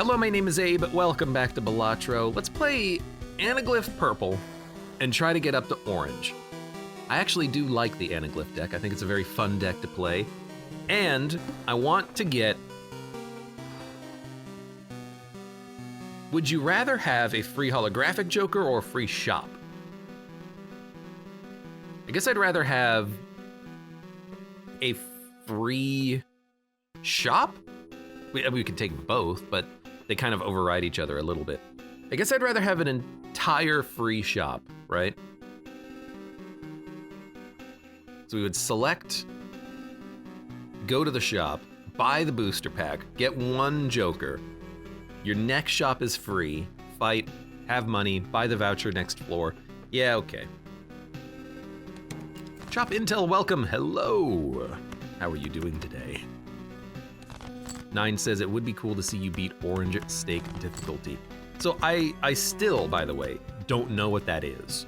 Hello, my name is Abe. Welcome back to Balatro. Let's play Anaglyph Purple and try to get up to Orange. I actually do like the Anaglyph deck. I think it's a very fun deck to play. And I want to get... Would you rather have a free holographic Joker or a free shop? I guess I'd rather have a free shop? We could take both, but they kind of override each other a little bit. I guess I'd rather have an entire free shop, right? So we would select, go to the shop, buy the booster pack, get one Joker. Your next shop is free, fight, have money, buy the voucher next floor. Yeah, okay. Shop Intel, welcome, hello. How are you doing today? 9 says it would be cool to see you beat Orange Stake difficulty. So I still, by the way, don't know what that is.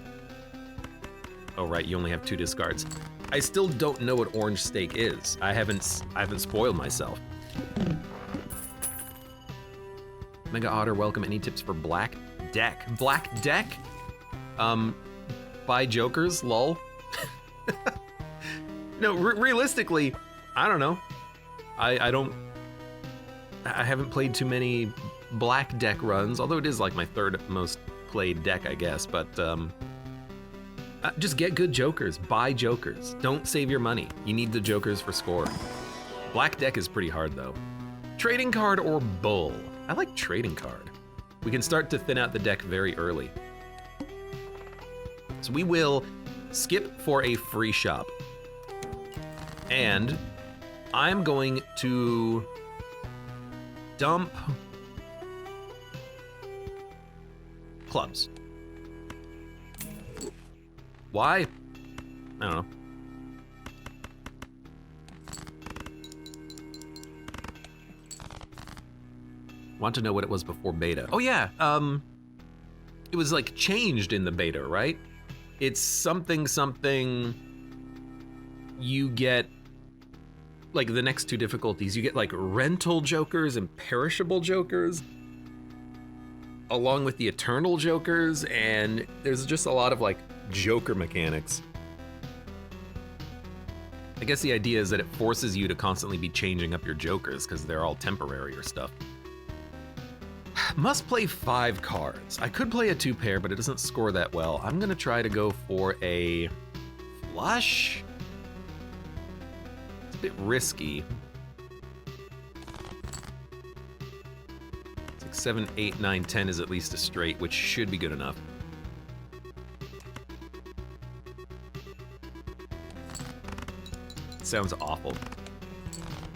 Oh right, you only have 2 discards. I still don't know what Orange Stake is. I haven't spoiled myself. Mega Otter, welcome. Any tips for Black Deck? Black Deck? Buy Jokers, lol. No, realistically, I don't know. I haven't played too many Black Deck runs, although it is like my 3rd most played deck, I guess, but just get good Jokers, buy Jokers. Don't save your money. You need the Jokers for score. Black Deck is pretty hard though. Trading card or Bull? I like trading card. We can start to thin out the deck very early. So we will skip for a free shop. And I'm going to dump clubs. Why? I don't know. Want to know what it was before beta. Oh yeah, it was like changed in the beta, right? It's something, you get, like the next 2 difficulties, you get like rental Jokers and perishable Jokers, along with the eternal Jokers, and there's just a lot of like Joker mechanics. I guess the idea is that it forces you to constantly be changing up your Jokers because they're all temporary or stuff. Must play 5 cards. I could play a 2-pair, but it doesn't score that well. I'm gonna try to go for a flush. It's a bit risky. 6, 7, 8, 9, 10 is at least a straight, which should be good enough. Sounds awful.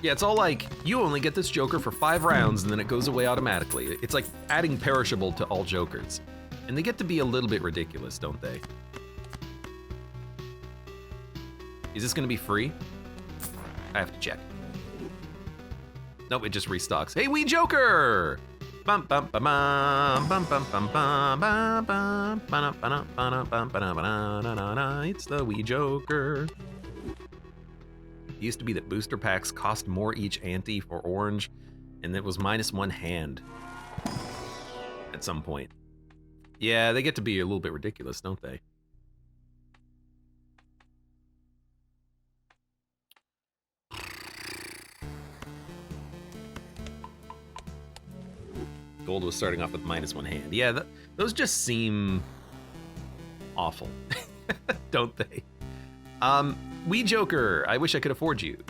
Yeah, it's all like, you only get this Joker for 5 rounds and then it goes away automatically. It's like adding perishable to all Jokers. And they get to be a little bit ridiculous, don't they? Is this gonna be free? I have to check. Nope, it just restocks. Hey, Wee Joker! Bum bum bum bum bum bum bum bum bum bum bum. It's the Wee Joker. It used to be that booster packs cost more each ante for Orange, and it was -1 hand at some point. Yeah, they get to be a little bit ridiculous, don't they? Gold was starting off with -1 hand. Yeah, those just seem awful, don't they? Wee Joker, I wish I could afford you.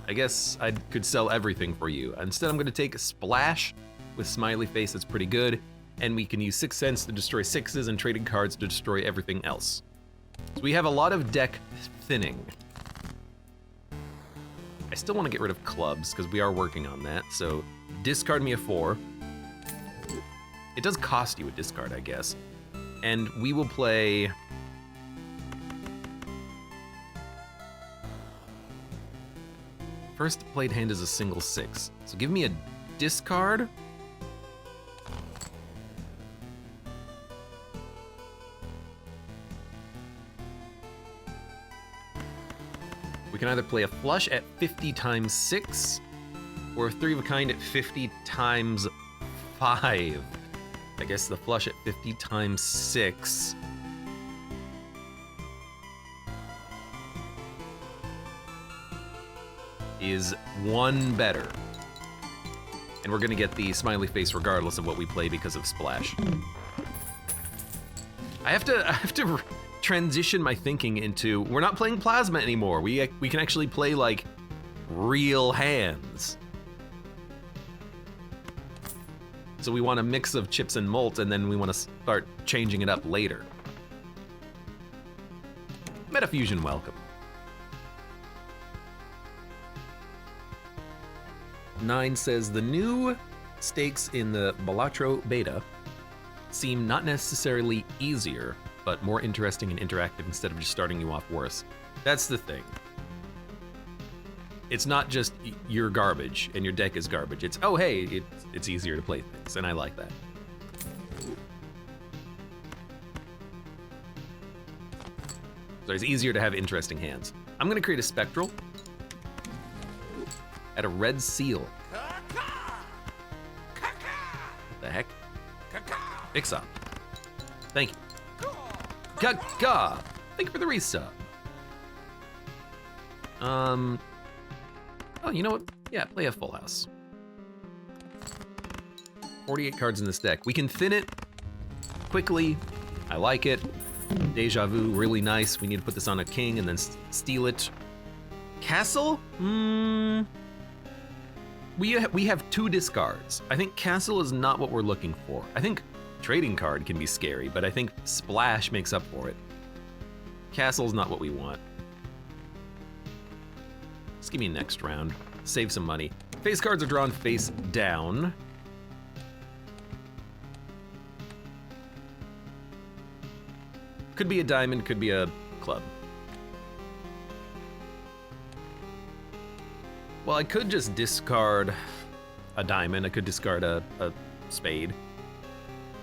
I guess I could sell everything for you. Instead, I'm gonna take a Splash with smiley face, that's pretty good. And we can use 6 cents to destroy 6s and trading cards to destroy everything else. So we have a lot of deck thinning. I still wanna get rid of clubs, because we are working on that. So discard me a 4. It does cost you a discard, I guess. And we will play... First played hand is a single 6. So give me a discard. We can either play a flush at 50 times 6, or a 3 of a kind at 50 times 5. I guess the flush at 50 times 6. Is 1 better. And we're gonna get the smiley face regardless of what we play because of Splash. I have to transition my thinking into, we're not playing Plasma anymore. We can actually play like real hands. So we want a mix of chips and malt, and then we want to start changing it up later. Metafusion, welcome. 9 says, the new stakes in the Balatro beta seem not necessarily easier, but more interesting and interactive instead of just starting you off worse. That's the thing. It's not just you're garbage and your deck is garbage. It's, oh hey, it's easier to play things, and I like that. So it's easier to have interesting hands. I'm gonna create a Spectral. Add a red seal. What the heck? Fix up. Thank you. Gaga! Thank you for the resub. Oh, you know what? Yeah, play a full house. 48 cards in this deck. We can thin it quickly. I like it. Deja vu, really nice. We need to put this on a king and then steal it. Castle? We have 2 discards. I think Castle is not what we're looking for. I think Trading Card can be scary, but I think Splash makes up for it. Castle's not what we want. Just give me next round. Save some money. Face cards are drawn face down. Could be a diamond, could be a club. Well, I could just discard a diamond. I could discard a spade.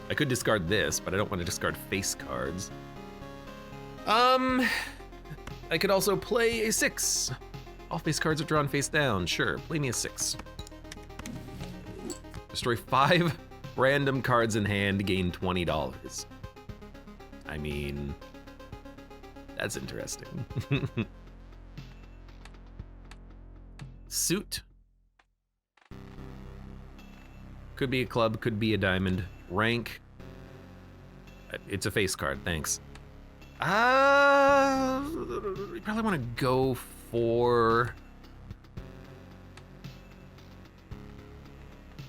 I could discard this, but I don't want to discard face cards. I could also play a 6. All face cards are drawn face down. Sure, play me a 6. Destroy 5 random cards in hand, gain $20. I mean, that's interesting. Suit. Could be a club, could be a diamond. Rank. It's a face card, thanks. You probably want to go for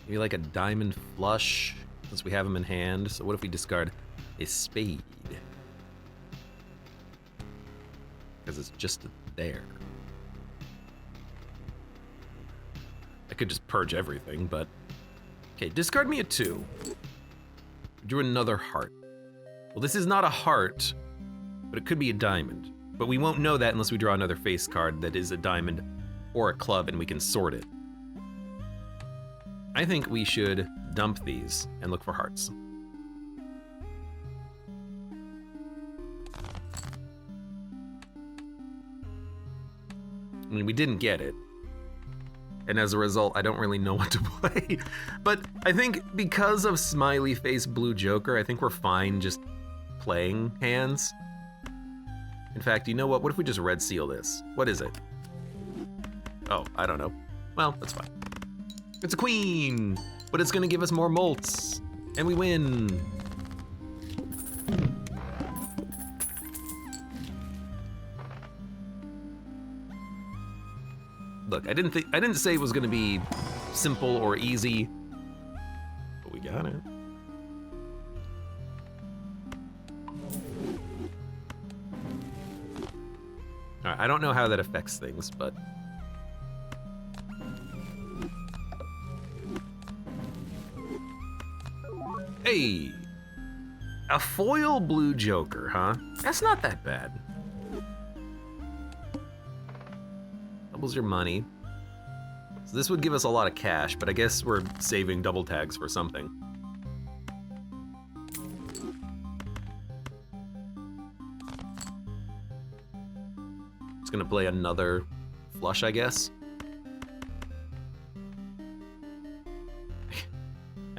maybe like a diamond flush, since we have them in hand. So what if we discard a spade? Because it's just there. I could just purge everything, but okay, discard me a 2. Drew another heart. Well, this is not a heart, but it could be a diamond. But we won't know that unless we draw another face card that is a diamond or a club and we can sort it. I think we should dump these and look for hearts. I mean, we didn't get it. And as a result, I don't really know what to play. But I think because of Smiley Face Blue Joker, I think we're fine just playing hands. In fact, you know what? What if we just red seal this? What is it? Oh, I don't know. Well, that's fine. It's a queen, but it's gonna give us more molts, and we win. Look, I didn't say it was gonna be simple or easy, but we got it. All right, I don't know how that affects things, but hey, a foil blue Joker, huh? That's not that bad. Doubles your money. So this would give us a lot of cash, but I guess we're saving double tags for something. It's gonna play another flush, I guess.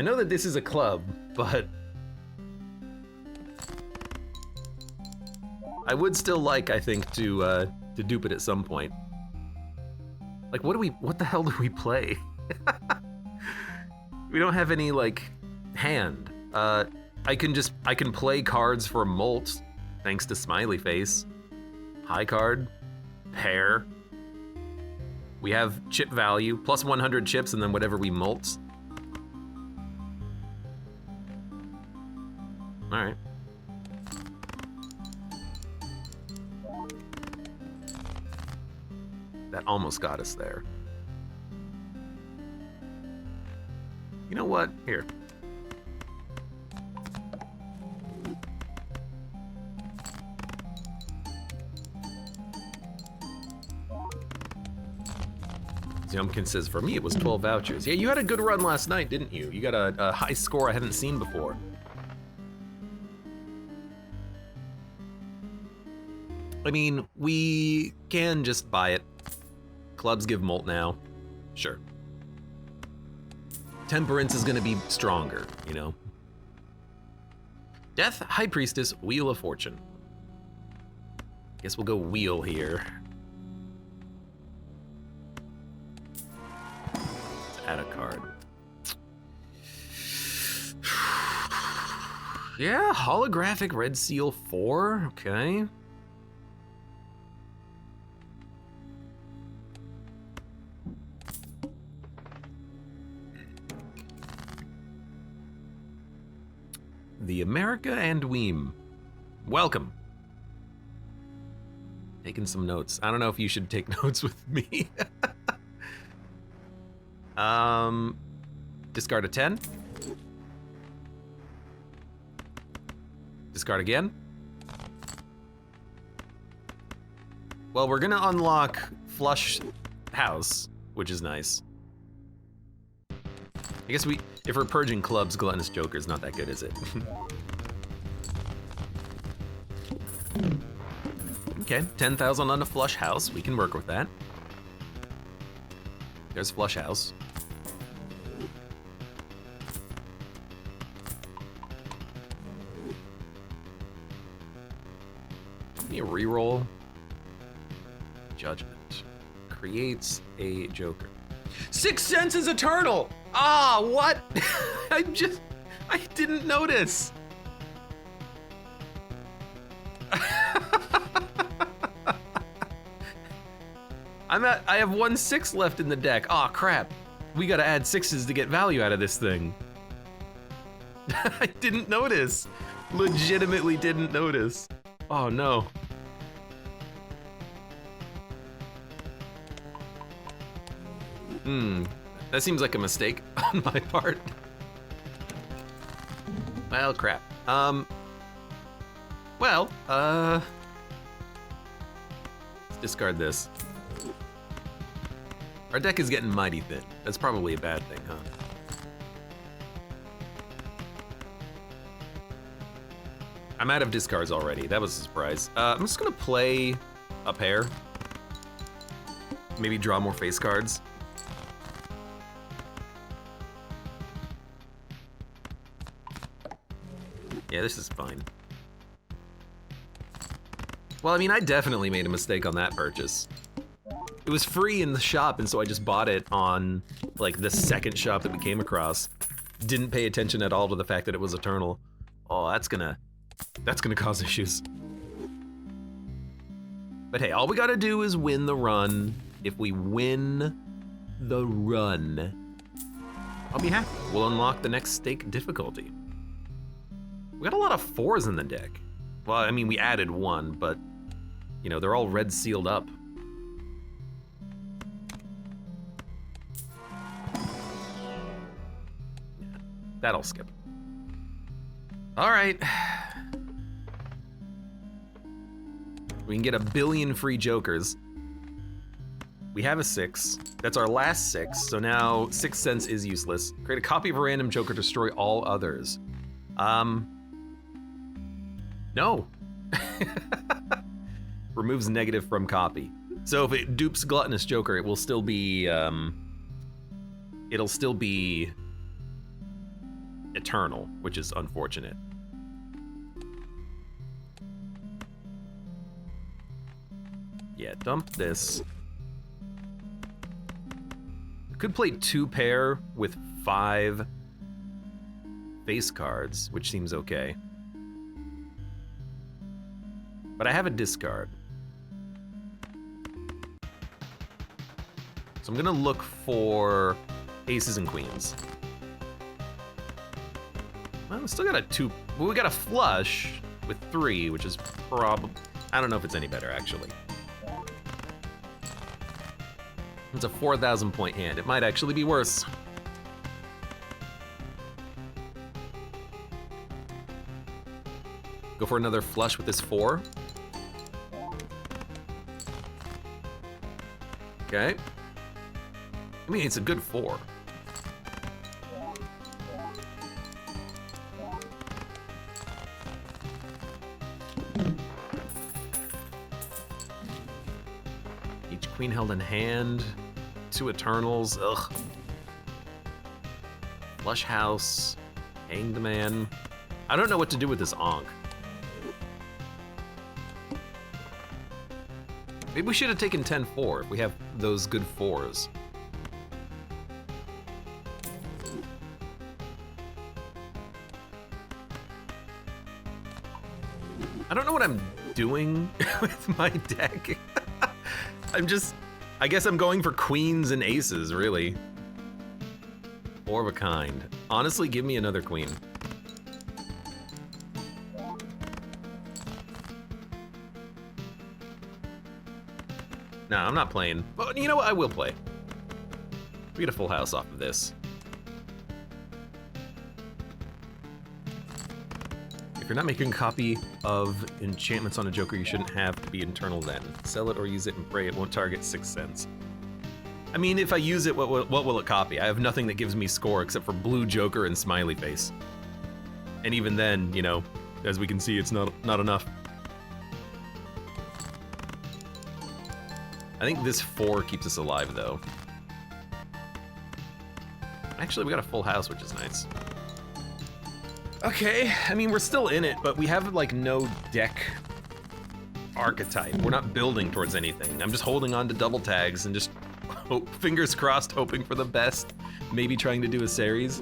I know that this is a club, but I would still like, I think, to dupe it at some point. Like, what the hell do we play? We don't have any, like, hand. I can play cards for Molt, thanks to Smiley Face. High card, pair. We have chip value, plus 100 chips, and then whatever we Molt. All right. That almost got us there. You know what? Here. Yumkin says, for me, it was 12 vouchers. Yeah, you had a good run last night, didn't you? You got a high score I haven't seen before. I mean, we can just buy it. Clubs give Molt now. Sure. Temperance is gonna be stronger, you know? Death, High Priestess, Wheel of Fortune. Guess we'll go Wheel here. Add a card. Yeah, holographic Red Seal 4, okay. The America and Weem. Welcome. Taking some notes. I don't know if you should take notes with me. Discard a 10. Discard again. Well, we're gonna unlock Flush House, which is nice. I guess if we're purging clubs, Gluttonous Joker is not that good, is it? Okay, 10,000 on a Flush House. We can work with that. There's Flush House. Give me a reroll. Judgment. Creates a Joker. 6 cents is eternal! Ah, what? I didn't notice. I have 1 6 left in the deck. Aw, crap. We gotta add 6s to get value out of this thing. I didn't notice. Legitimately didn't notice. Oh no. That seems like a mistake on my part. Well, crap. Let's discard this. Our deck is getting mighty thin. That's probably a bad thing, huh? I'm out of discards already. That was a surprise. I'm just gonna play a pair. Maybe draw more face cards. Yeah, this is fine. Well, I mean, I definitely made a mistake on that purchase. It was free in the shop, and so I just bought it on, like, the second shop that we came across. Didn't pay attention at all to the fact that it was Eternal. Oh, that's gonna cause issues. But hey, all we gotta do is win the run. If we win the run, I'll be happy. We'll unlock the next stake difficulty. We got a lot of 4s in the deck. Well, I mean, we added 1, but, you know, they're all red sealed up. That'll skip. All right. We can get 1 billion free Jokers. We have a 6. That's our last 6, so now 6 cents is useless. Create a copy of a random Joker, destroy all others. No. Removes negative from copy. So if it dupes Gluttonous Joker, it will still be, eternal, which is unfortunate. Yeah, dump this. I could play 2 pair with 5 face cards, which seems okay. But I have a discard. So I'm gonna look for aces and queens. Well, we still got a 2, well, we got a flush with 3, which is probably, I don't know if it's any better actually. It's a 4,000 point hand. It might actually be worse. Go for another flush with this 4. Okay. I mean, it's a good 4. Each queen held in hand. 2 Eternals. Ugh. Flush house. Hanged man. I don't know what to do with this Ankh. Maybe we should have taken 10-4 if we have those good 4s. I don't know what I'm doing with my deck. I guess I'm going for queens and aces, really. 4 of a kind. Honestly, give me another queen. No, I'm not playing. But you know what? I will play. We get a full house off of this. If you're not making a copy of enchantments on a Joker, you shouldn't have to be internal then. Sell it or use it and pray it won't target 6 cents. I mean, if I use it, what will it copy? I have nothing that gives me score except for blue Joker and smiley face. And even then, you know, as we can see, it's not enough. I think this 4 keeps us alive, though. Actually, we got a full house, which is nice. Okay, I mean, we're still in it, but we have, like, no deck archetype. We're not building towards anything. I'm just holding on to double tags and just, fingers crossed, hoping for the best. Maybe trying to do a series.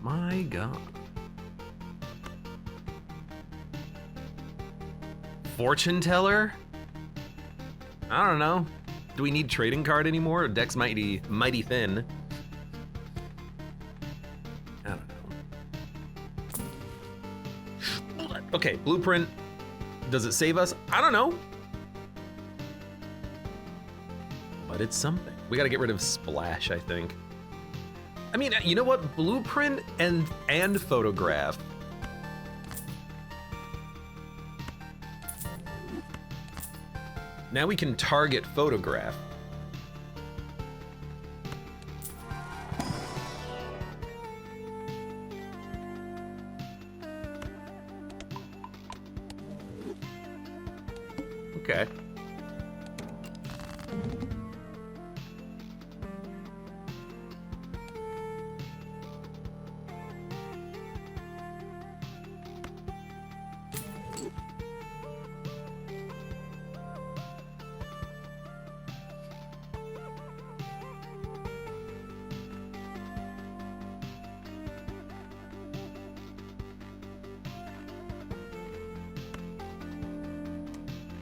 My God. Fortune teller? I don't know. Do we need trading card anymore? Or deck's mighty thin. I don't know. Okay, blueprint. Does it save us? I don't know. But it's something. We gotta get rid of splash, I think. I mean, you know what? Blueprint and photograph. Now we can target photograph. Okay.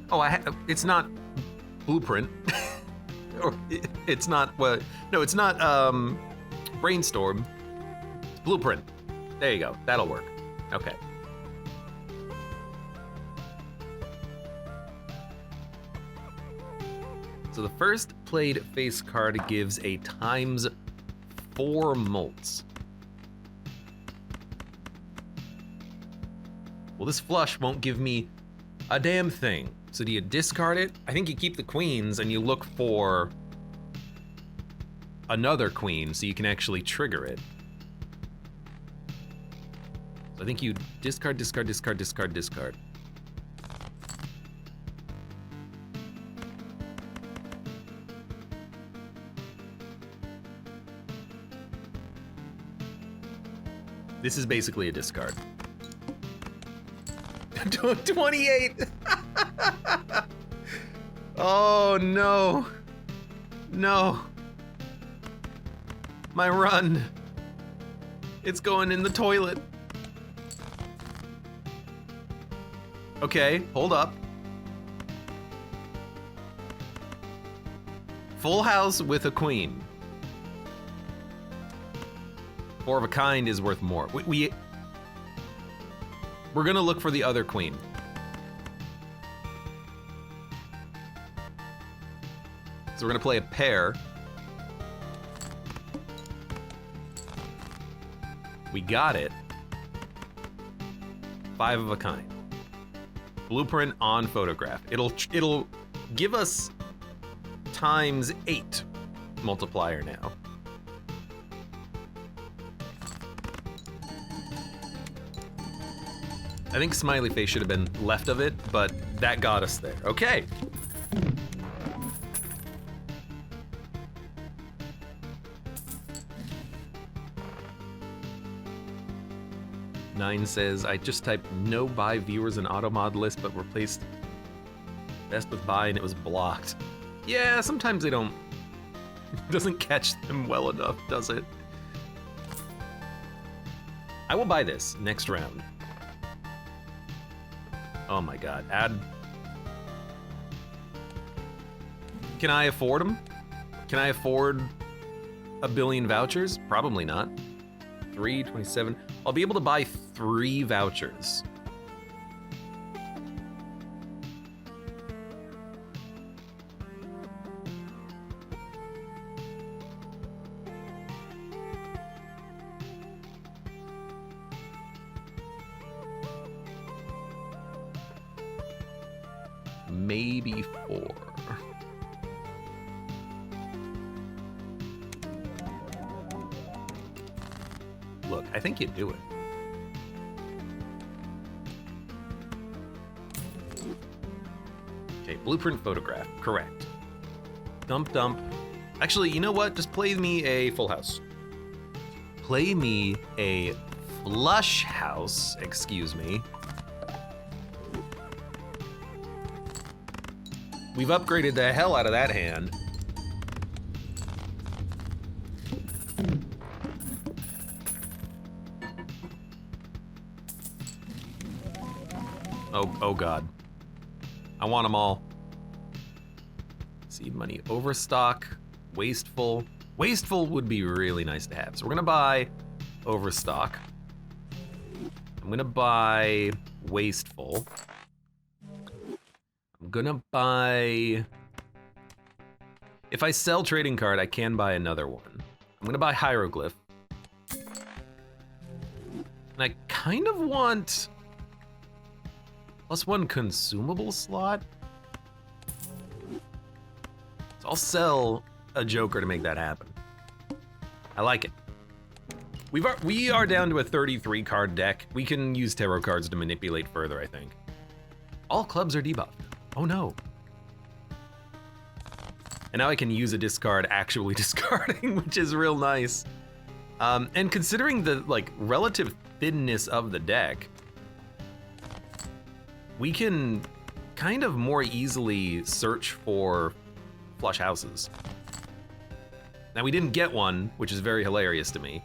Oh, it's not blueprint. Or it's not what? No, it's not brainstorm. It's blueprint. There you go. That'll work. Okay. So the first played face card gives a ×4 molts. Well, this flush won't give me a damn thing. So do you discard it? I think you keep the queens and you look for another queen so you can actually trigger it. So I think you discard, discard, discard, discard, discard. This is basically a discard. 28! Oh, no. No. My run. It's going in the toilet. Okay, hold up. Full house with a queen. 4 of a kind is worth more. We're gonna look for the other queen. So we're gonna play a pair. We got it. 5 of a kind. Blueprint on photograph. It'll give us ×8 multiplier now. I think smiley face should have been left of it, but that got us there. Okay. Nine says, I just typed no buy viewers in automod list, but replaced best with buy and it was blocked. Yeah, sometimes they don't, doesn't catch them well enough, does it? I will buy this next round. Oh my God, add. Can I afford them? Can I afford a billion vouchers? Probably not. 327. I'll be able to buy 3 vouchers. Maybe 4. Look, I think you do it. Okay, blueprint photograph, correct. Dump, dump. Actually, you know what? Just play me a full house. Play me a flush house, excuse me. We've upgraded the hell out of that hand. Oh God. I want them all. Seed money overstock, wasteful. Wasteful would be really nice to have. So we're gonna buy overstock. I'm gonna buy wasteful. I'm gonna buy, if I sell trading card, I can buy another one. I'm gonna buy hieroglyph. And I kind of want +1 consumable slot. So I'll sell a Joker to make that happen. I like it. We are down to a 33 card deck. We can use tarot cards to manipulate further, I think. All clubs are debuffed. Oh no. And now I can use a discard actually discarding, which is real nice. And considering the relative thinness of the deck, we can kind of more easily search for flush houses. Now we didn't get one, which is very hilarious to me.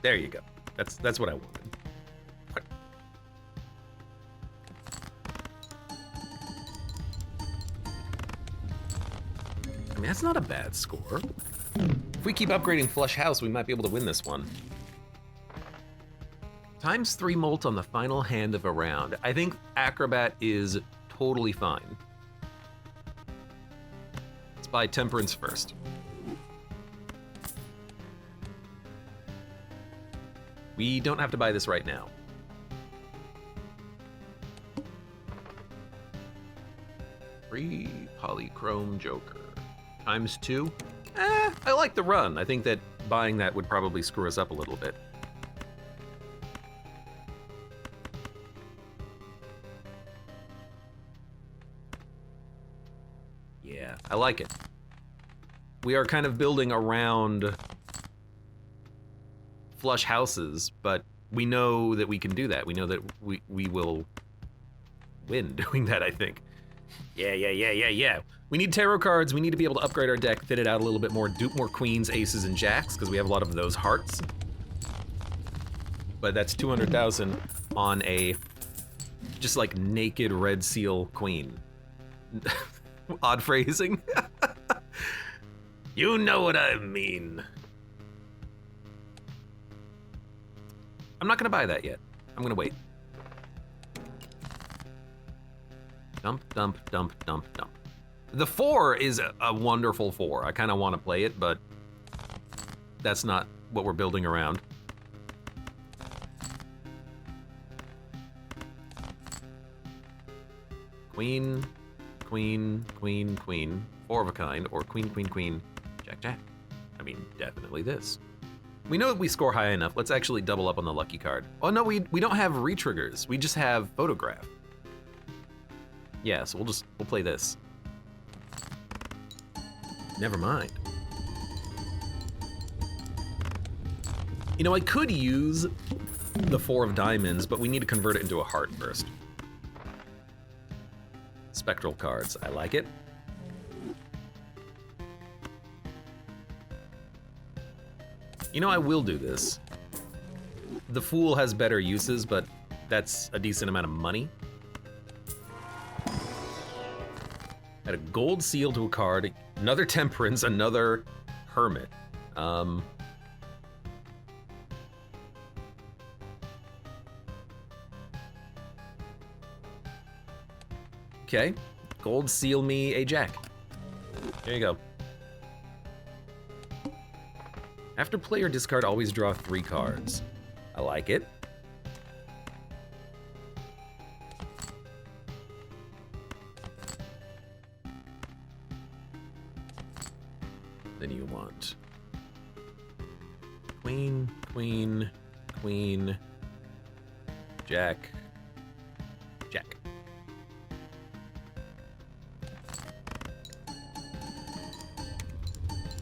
There you go. That's what I wanted. I mean, that's not a bad score. If we keep upgrading Flush House, we might be able to win this one. ×3 molt on the final hand of a round. I think Acrobat is totally fine. Let's buy Temperance first. We don't have to buy this right now. Free Polychrome Joker. ×2. I like the run. I think that buying that would probably screw us up a little bit. Yeah, I like it. We are kind of building around flush houses, but we know that we can do that. We know that we will win doing that, I think. Yeah. We need tarot cards. We need to be able to upgrade our deck, thin it out a little bit more, dupe more queens, aces, and jacks, because we have a lot of those hearts. But that's 200,000 on a just like naked red seal queen. Odd phrasing. You know what I mean. I'm not gonna buy that yet. I'm gonna wait. Dump. The 4 is a wonderful 4. I kind of want to play it, but that's not what we're building around. Queen. 4 of a kind, or queen, jack. I mean, definitely this. We know that we score high enough. Let's actually double up on the lucky card. Oh no, we don't have re-triggers. We just have photograph. Yeah, so we'll play this. Never mind. You know, I could use the 4 of diamonds, but we need to convert it into a heart first. Spectral cards, I like it. You know, I will do this. The Fool has better uses, but that's a decent amount of money. Add a gold seal to a card, another Temperance, another Hermit. Okay, gold seal me a jack. There you go. After play or discard, always draw 3 cards. I like it. Then you want queen, jack.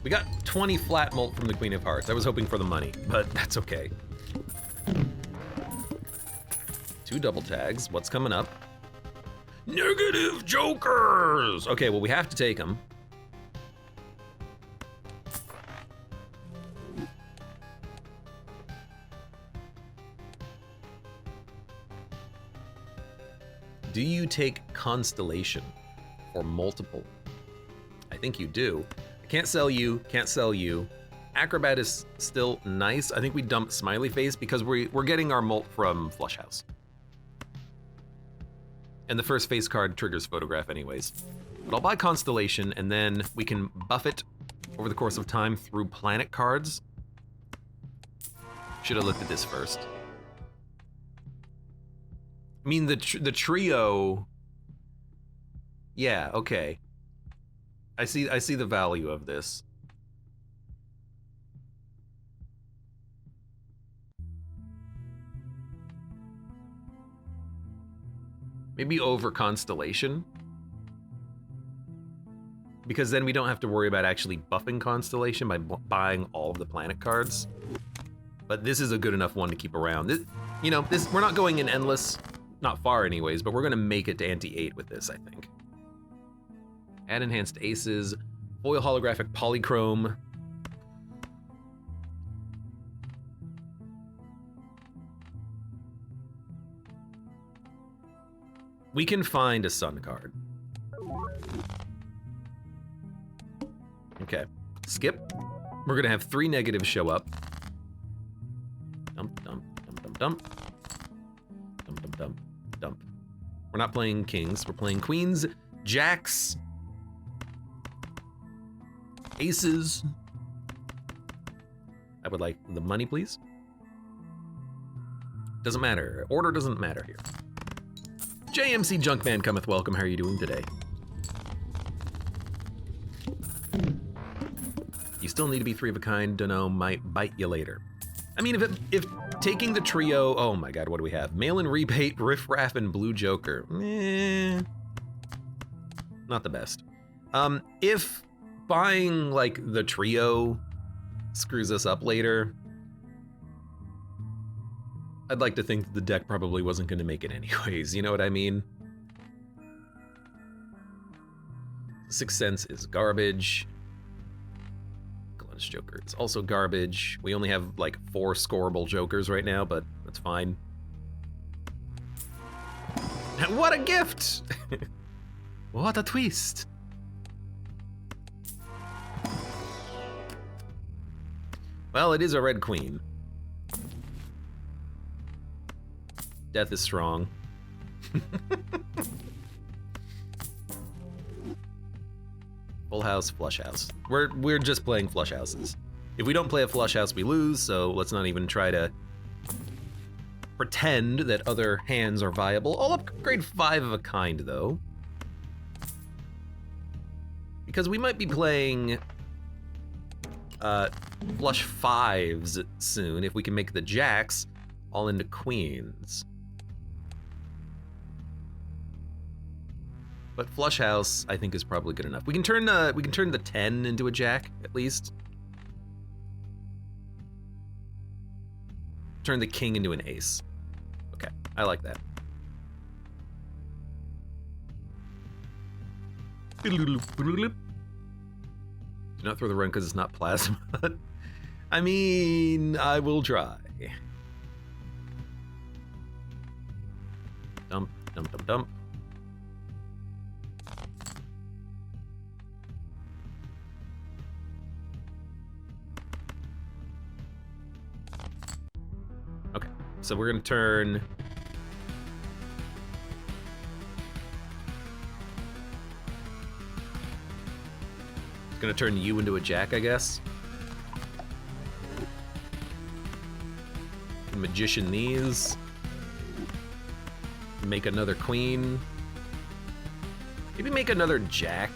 We got 20 flat mult from the Queen of Hearts. I was hoping for the money, but that's okay. 2 double tags. What's coming up? Negative jokers! Okay, well, we have to take them. Do you take Constellation or multiple? I think you do. Can't sell you. Acrobat is still nice. I think we dump Smiley Face because we're getting our mult from Flush House. And the first face card triggers Photograph anyways. But I'll buy Constellation and then we can buff it over the course of time through planet cards. Should have looked at this first. I mean, the trio... Yeah, okay. I see the value of this. Maybe over Constellation. Because then we don't have to worry about actually buffing Constellation by buying all of the planet cards. But this is a good enough one to keep around. This, you know, we're not going in endless, not far anyways, but we're gonna make it to ante-8 with this, I think. Add enhanced aces, foil holographic polychrome. We can find a sun card. Okay, skip. We're gonna have 3 negatives show up. Dump. We're not playing kings, we're playing queens, jacks, aces. I would like the money, please. Doesn't matter. Order doesn't matter here. JMC Junkman cometh welcome. How are you doing today? You still need to be 3 of a kind. Dunno, might bite you later. I mean, if taking the trio, oh my god, what do we have? Mail-in rebate, Riff Raff, and Blue Joker. Not the best. If buying, like, the trio screws us up later, I'd like to think that the deck probably wasn't going to make it anyways, you know what I mean? Sixth Sense is garbage. Gluttonous Joker is also garbage. We only have, like, 4 scoreable Jokers right now, but that's fine. What a gift! What a twist! Well, it is a red queen. Death is strong. Full house, flush house. We're just playing flush houses. If we don't play a flush house, we lose, so let's not even try to pretend that other hands are viable. I'll upgrade 5 of a kind, though. Because we might be playing flush 5s soon if we can make the jacks all into queens. But flush house, I think, is probably good enough. We can turn the 10 into a jack at least. Turn the king into an ace. Okay, I like that. Do not throw the run because it's not plasma. I mean, I will try. Dump, dump, dump, dump. Okay, so we're gonna turn gonna turn you into a jack, I guess. Magician these. Make another queen. Maybe make another jack.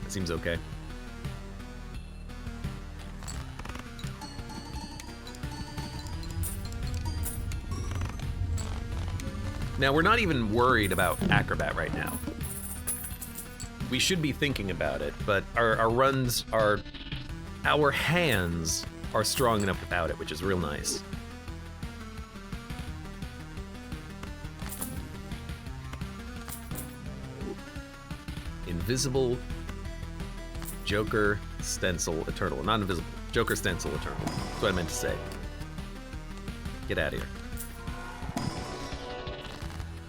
That seems okay. Now, we're not even worried about Acrobat right now. We should be thinking about it, but our runs are... Our hands are strong enough without it, which is real nice. Invisible, Joker, Stencil, Eternal. Not invisible. Joker, Stencil, Eternal. That's what I meant to say. Get out of here.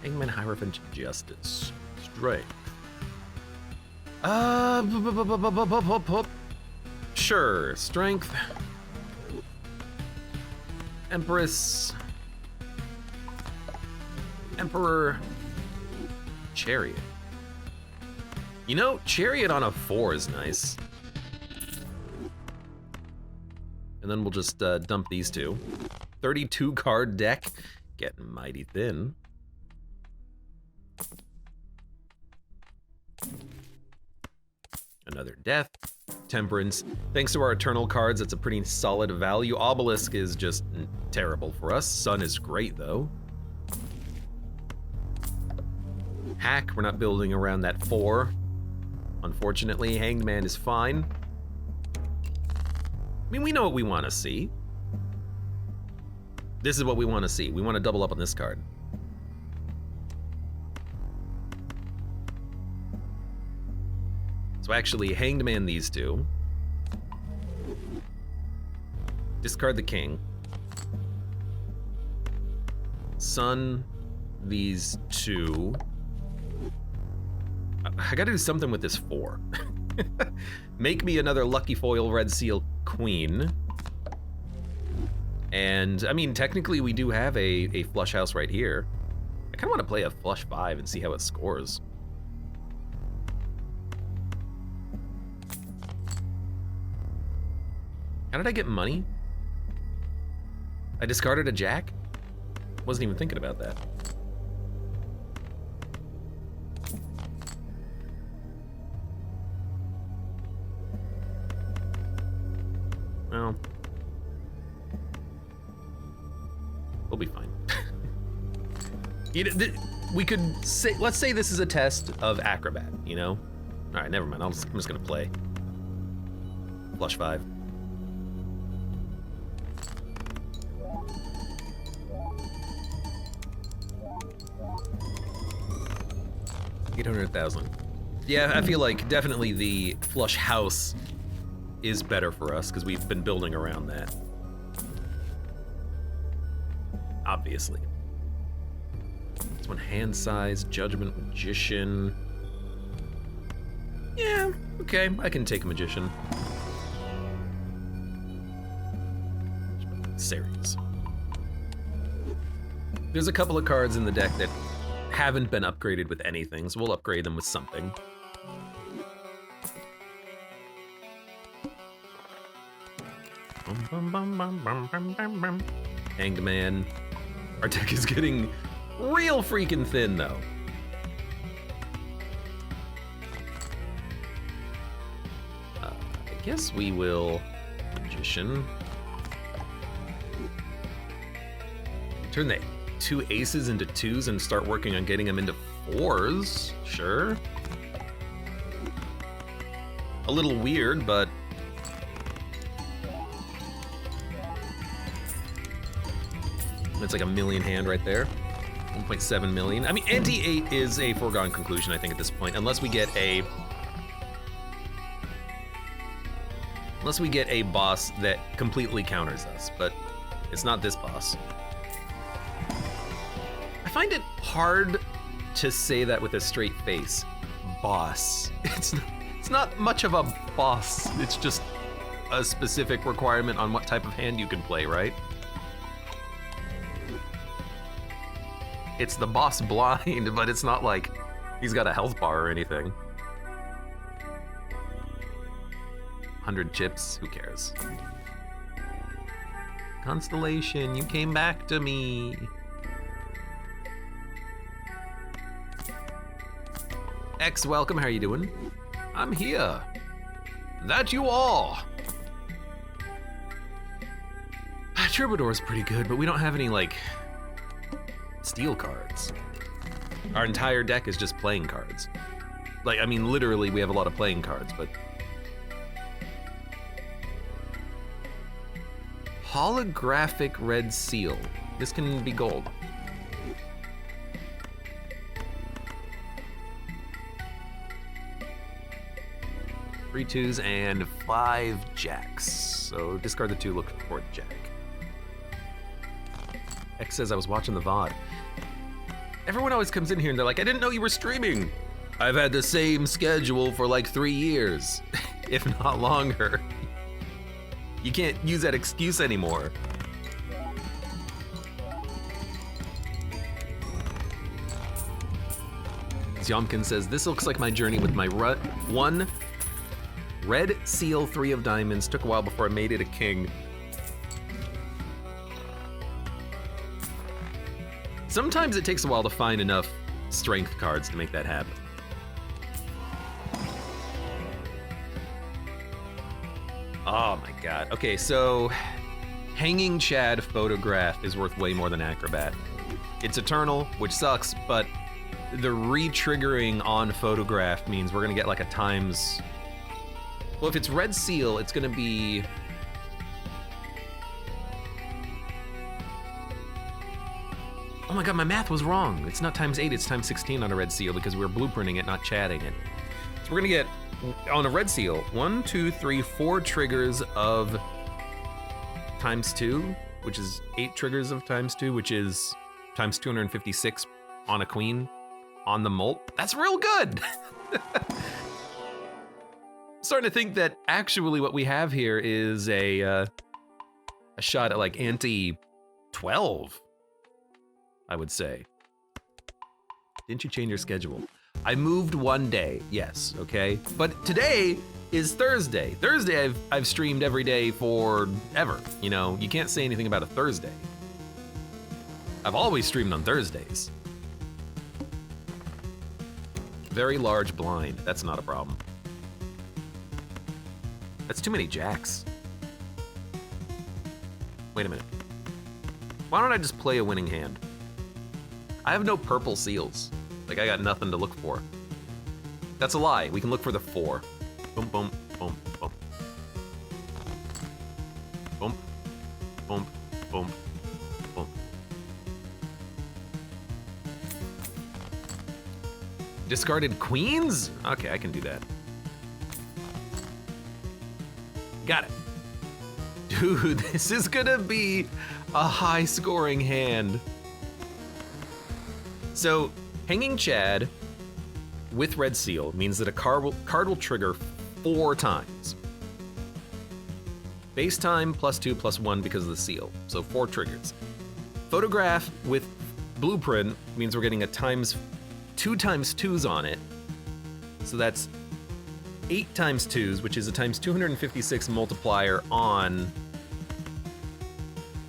Hangman, Hierophant, Justice. Strength. Sure. Strength. Empress. Emperor. Chariot. You know, Chariot on a 4 is nice. And then we'll just dump these two. 32 card deck. Getting mighty thin. Another death. Temperance. Thanks to our Eternal cards, it's a pretty solid value. Obelisk is just terrible for us. Sun is great, though. Hack, we're not building around that 4. Unfortunately, Hanged Man is fine. I mean, we know what we want to see. This is what we want to see. We want to double up on this card. So actually, Hanged Man these two. Discard the king. Sun these two. I gotta do something with this 4. Make me another Lucky Foil Red Seal Queen. And, I mean, technically we do have a flush house right here. I kinda wanna play a flush 5 and see how it scores. How did I get money? I discarded a jack? Wasn't even thinking about that. Well, we'll be fine. We could say, let's say this is a test of acrobat, you know? All right, never mind. I'm just gonna play. Flush 5. $800,000. Yeah, I feel like definitely the flush house is better for us because we've been building around that. Obviously. This one, hand size, judgment, magician. Yeah, okay, I can take a magician. Series. There's a couple of cards in the deck that haven't been upgraded with anything, so we'll upgrade them with something. Hanged Man. Our deck is getting real freaking thin, though. I guess we will Magician. Turn the 2 aces into 2s and start working on getting them into 4s. Sure. A little weird, but it's like a million hand right there. 1.7 million. I mean, anti-8 is a foregone conclusion, I think, at this point, unless we get a boss that completely counters us, but it's not this boss. I find it hard to say that with a straight face. Boss. It's not much of a boss. It's just a specific requirement on what type of hand you can play, right? It's the boss blind, but it's not like he's got a health bar or anything. 100 chips, who cares? Constellation, you came back to me. X, welcome, how are you doing? I'm here. That you all. Troubadour's pretty good, but we don't have any, like, steel cards. Our entire deck is just playing cards. Like, I mean, literally, we have a lot of playing cards, but... Holographic red seal. This can be gold. 3 2s and 5 jacks. So discard the 2, look for the jack. X says I was watching the VOD. Everyone always comes in here and they're like, I didn't know you were streaming. I've had the same schedule for like 3 years, if not longer. You can't use that excuse anymore. Yomkin says, this looks like my journey with my one red seal, 3 of diamonds. Took a while before I made it a king. Sometimes it takes a while to find enough strength cards to make that happen. Oh my god. Okay, so Hanging Chad photograph is worth way more than Acrobat. It's eternal, which sucks, but the re-triggering on photograph means we're gonna get like a times... Well, if it's red seal, it's gonna be... Oh my god, my math was wrong. It's not times 8, it's times 16 on a red seal because we're blueprinting it, not chatting it. So we're gonna get, on a red seal, 1, 2, 3, 4 triggers of times 2, which is 8 triggers of times 2, which is times 256 on a queen on the molt. That's real good! Starting to think that actually what we have here is a shot at like ante-12, I would say. Didn't you change your schedule? I moved one day, yes, okay? But today is Thursday. Thursday I've streamed every day forever, you know? You can't say anything about a Thursday. I've always streamed on Thursdays. Very large blind, that's not a problem. That's too many jacks. Wait a minute. Why don't I just play a winning hand? I have no purple seals. Like, I got nothing to look for. That's a lie. We can look for the 4. Boom, boom, boom, boom. Boom, boom, boom, boom. Discarded queens? Okay, I can do that. Got it. Dude, this is gonna be a high-scoring hand. So, Hanging Chad with Red Seal means that a card will trigger 4 times. Base time +2/+1 because of the seal, so 4 triggers. Photograph with Blueprint means we're getting a 2 times 2s on it, so that's 8 times 2s, which is a times 256 multiplier on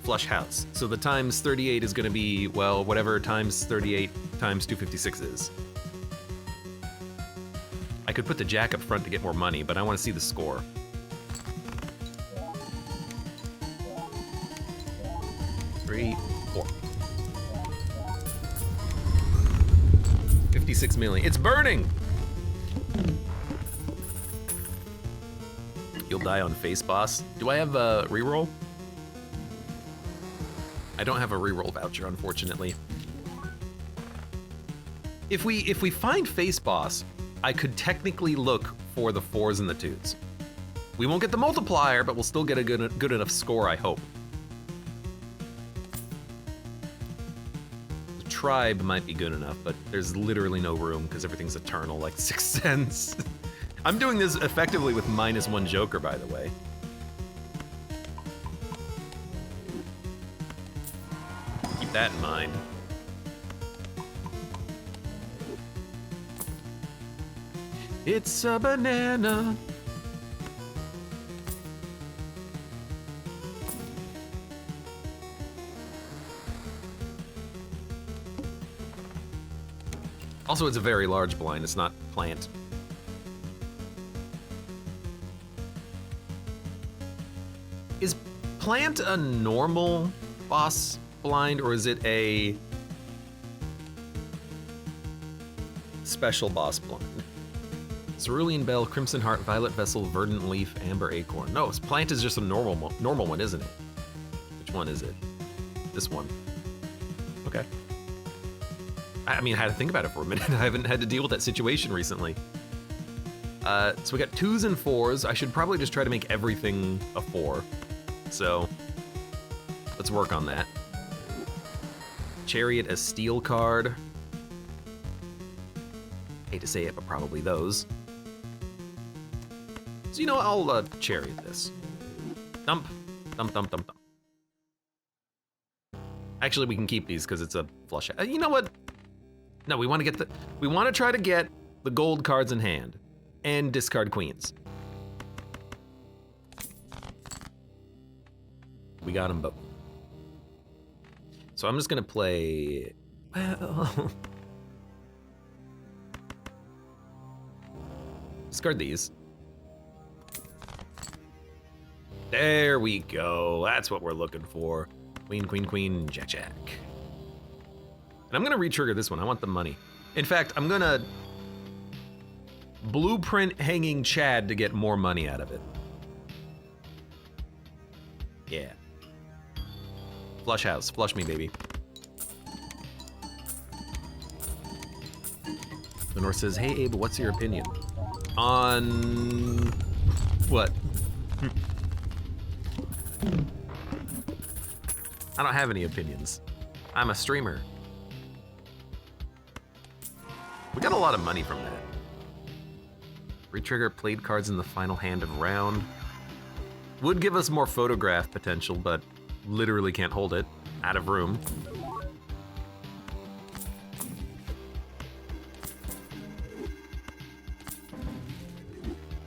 Flush House. So the times 38 is gonna be, well, whatever times 38 times 256 is. I could put the jack up front to get more money, but I wanna see the score. Three, 4. 56 million. It's burning! You'll die on face boss. Do I have a reroll? I don't have a reroll voucher, unfortunately. If we find face boss, I could technically look for the 4s and the 2s. We won't get the multiplier, but we'll still get a good enough score, I hope. The tribe might be good enough, but there's literally no room because everything's eternal, like 6 cents. I'm doing this effectively with -1 Joker, by the way. Keep that in mind. It's a banana. Also, it's a very large blind, it's not plant. Is plant a normal boss blind, or is it a special boss blind? Cerulean Bell, Crimson Heart, Violet Vessel, Verdant Leaf, Amber Acorn. No, plant is just a normal one, isn't it? Which one is it? This one. Okay. I mean, I had to think about it for a minute. I haven't had to deal with that situation recently. So we got 2s and 4s. I should probably just try to make everything a 4. So let's work on that. Chariot, a steel card. Hate to say it, but probably those. So, you know, I'll chariot this. Dump, dump, dump, dump, dump. Actually, we can keep these because it's a flush. You know what? No, we want to try to get the gold cards in hand and discard queens. We got them both. So I'm just gonna play, well, discard these. There we go. That's what we're looking for. Queen, queen, queen, jack, jack. And I'm gonna re-trigger this one. I want the money. In fact, I'm gonna Blueprint Hanging Chad to get more money out of it. Yeah. Flush House, flush me, baby. Lenore says, hey Abe, what's your opinion? On what? I don't have any opinions. I'm a streamer. We got a lot of money from that. Retrigger played cards in the final hand of round. Would give us more photograph potential, but literally can't hold it. Out of room.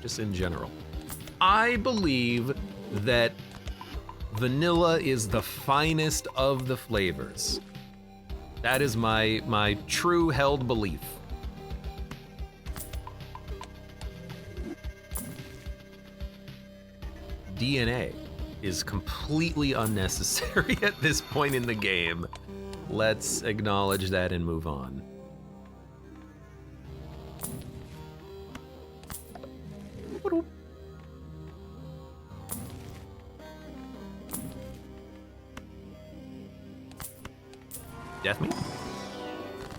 Just in general. I believe that vanilla is the finest of the flavors. That is my true held belief. DNA is completely unnecessary at this point in the game. Let's acknowledge that and move on. Death me?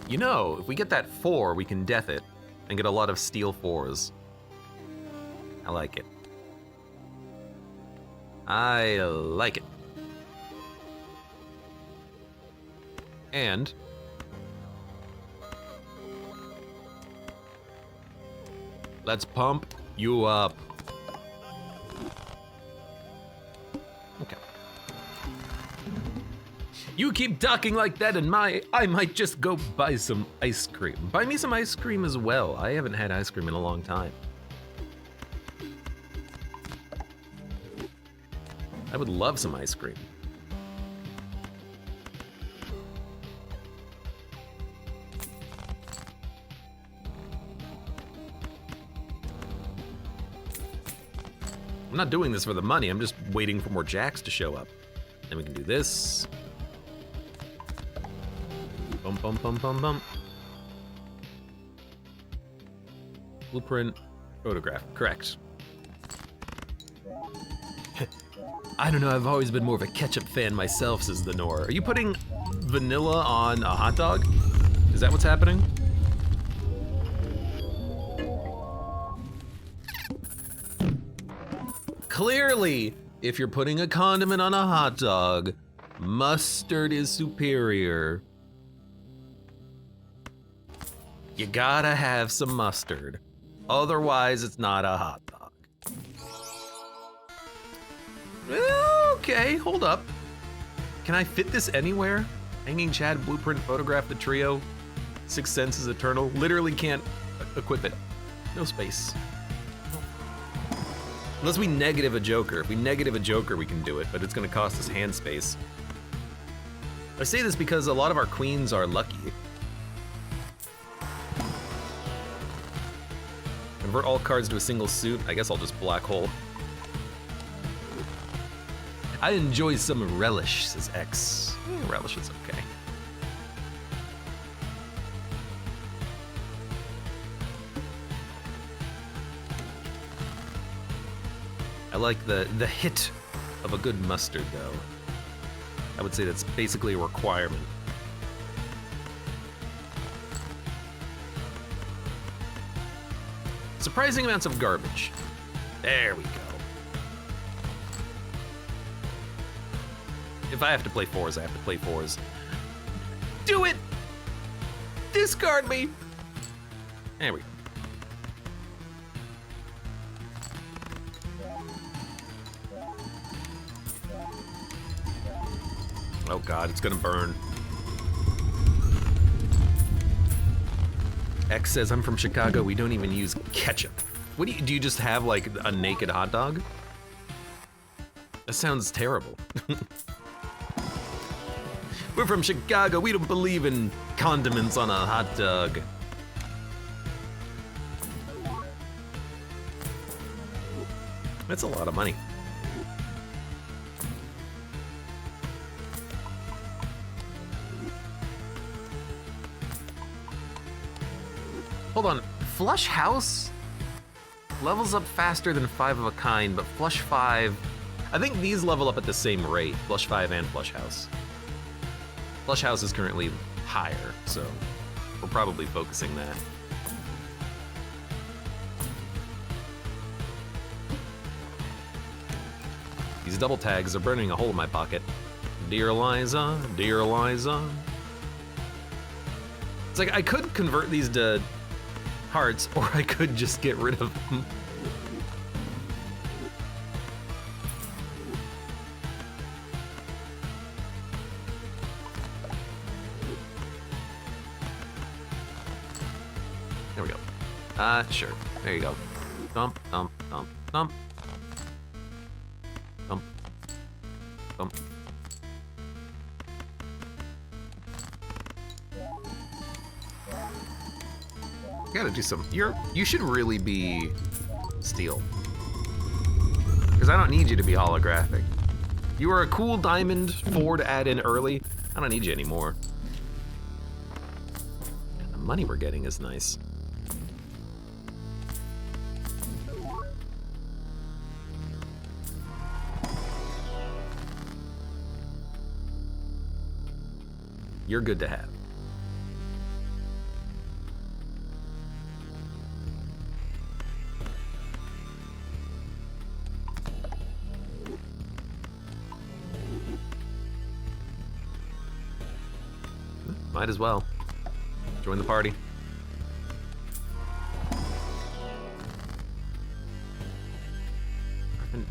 You know, if we get that 4, we can death it and get a lot of steel 4s. I like it. I like it. And let's pump you up. Okay. You keep talking like that and I might just go buy some ice cream. Buy me some ice cream as well. I haven't had ice cream in a long time. I would love some ice cream. I'm not doing this for the money, I'm just waiting for more jacks to show up. Then we can do this. Bum, bum, bum, bum, bum. Blueprint, photograph, correct. I don't know, I've always been more of a ketchup fan myself, says the Nor. Are you putting vanilla on a hot dog? Is that what's happening? Clearly, if you're putting a condiment on a hot dog, mustard is superior. You gotta have some mustard. Otherwise, it's not a hot dog. Okay, hold up. Can I fit this anywhere? Hanging Chad, blueprint, photograph, the trio, Six Senses, Eternal. Literally can't equip it. No space. Unless we negative a Joker. If we negative a Joker, we can do it, but it's gonna cost us hand space. I say this because a lot of our queens are lucky. Convert all cards to a single suit. I guess I'll just black hole. I enjoy some relish, says X. Relish is okay. I like the hit of a good mustard, though. I would say that's basically a requirement. Surprising amounts of garbage. There we go. If I have to play 4s, I have to play 4s. Do it! Discard me! There we go. Oh god, it's gonna burn. X says, I'm from Chicago, we don't even use ketchup. What do you just have like a naked hot dog? That sounds terrible. We're from Chicago, we don't believe in condiments on a hot dog. That's a lot of money. Hold on, Flush House levels up faster than 5 of a kind, but Flush 5, I think these level up at the same rate, Flush 5 and Flush House. Flush House is currently higher, so we're probably focusing that. These double tags are burning a hole in my pocket. Dear Eliza, dear Eliza. It's like I could convert these to hearts, or I could just get rid of them. There we go. Sure. There you go. Thump, thump, thump, thump. Thump. Thump. Gotta do some. You should really be steel. Because I don't need you to be holographic. You are a cool diamond 4 to add in early. I don't need you anymore. money we're getting is nice. You're good to have. Might as well. Join the party.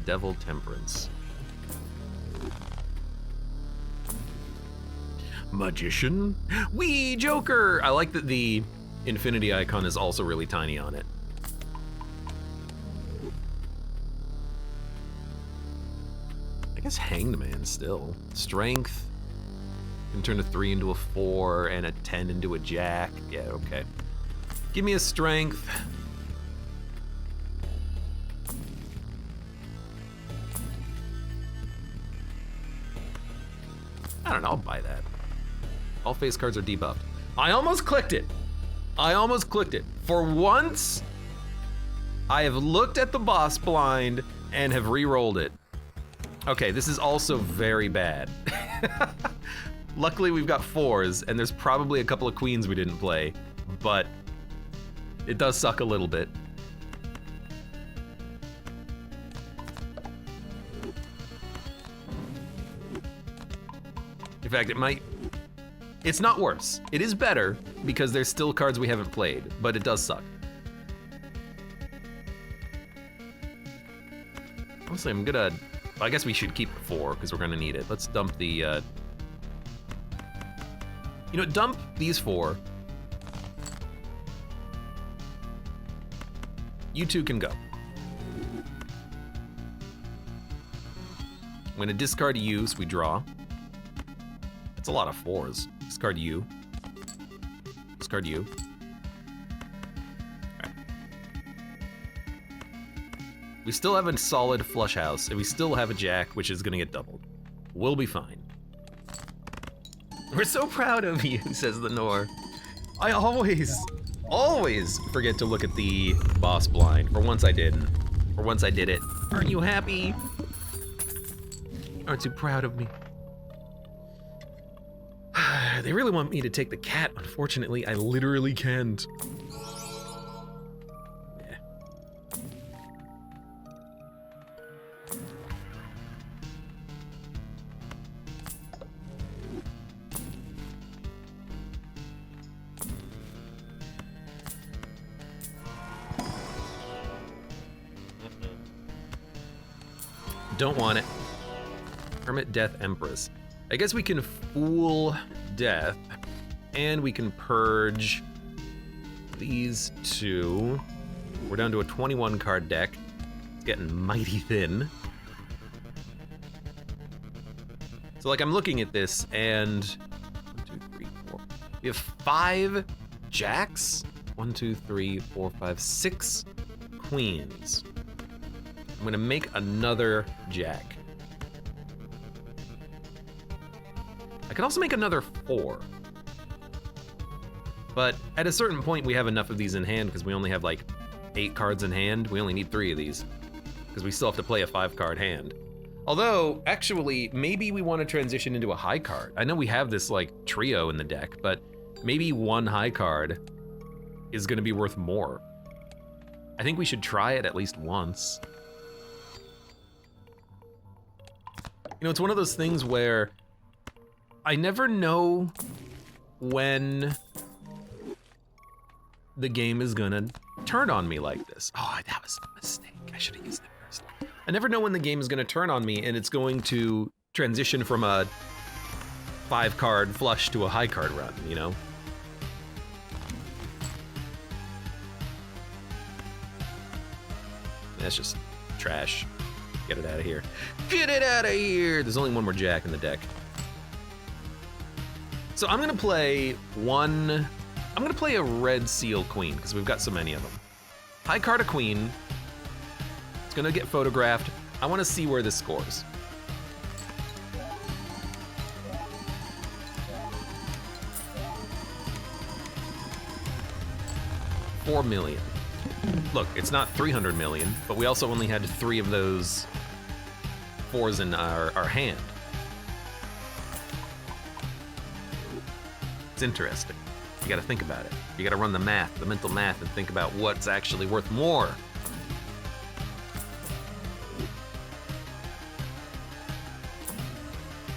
Devil Temperance. Magician? Wee Joker! I like that the infinity icon is also really tiny on it. I guess Hanged Man still. Strength. Can turn a 3 into a 4 and a 10 into a jack. Yeah, okay. Give me a strength. I don't know, I'll buy that. All face cards are debuffed. I almost clicked it. I almost clicked it. For once, I have looked at the boss blind and have re-rolled it. Okay, this is also very bad. Luckily, we've got 4s, and there's probably a couple of queens we didn't play, but it does suck a little bit. In fact, it's not worse. It is better, because there's still cards we haven't played, but it does suck. Honestly, I guess we should keep the 4, because we're gonna need it. Let's dump the, you know, dump these 4. You two can go. I'm gonna discard you, so we draw. That's a lot of 4s. Discard you. Discard you. All right. We still have a solid flush house, and we still have a jack, which is gonna get doubled. We'll be fine. We're so proud of you, says the Nor. I always forget to look at the boss blind. For once I didn't. For once I did it. Aren't you happy? Aren't you proud of me? They really want me to take the cat. Unfortunately, I literally can't. Yeah. Don't want it. Hermit Death Empress. I guess we can fool Death, and we can purge these two. We're down to a 21 card deck. It's getting mighty thin. So like I'm looking at this and 1, 2, 3, 4. We have 5 jacks. 1, 2, 3, 4, 5, 6 queens. I'm gonna make another jack. I could also make another 4. But at a certain point, we have enough of these in hand because we only have like 8 cards in hand. We only need 3 of these because we still have to play a 5-card hand. Although, actually, maybe we want to transition into a high card. I know we have this like trio in the deck, but maybe 1 high card is gonna be worth more. I think we should try it at least once. You know, it's one of those things where I never know when the game is gonna turn on me like this. Oh, that was a mistake. I should have used it first. I never know when the game is gonna turn on me and it's going to transition from a 5-card flush to a high card run, you know? That's just trash. Get it out of here. Get it out of here! There's only 1 more jack in the deck. So I'm gonna play a red seal queen, because we've got so many of them. High card a queen. It's gonna get photographed. I wanna see where this scores. 4 million. Look, it's not 300 million, but we also only had 3 of those 4s in our hand. It's interesting. You gotta think about it. You gotta run the math, the mental math, and think about what's actually worth more.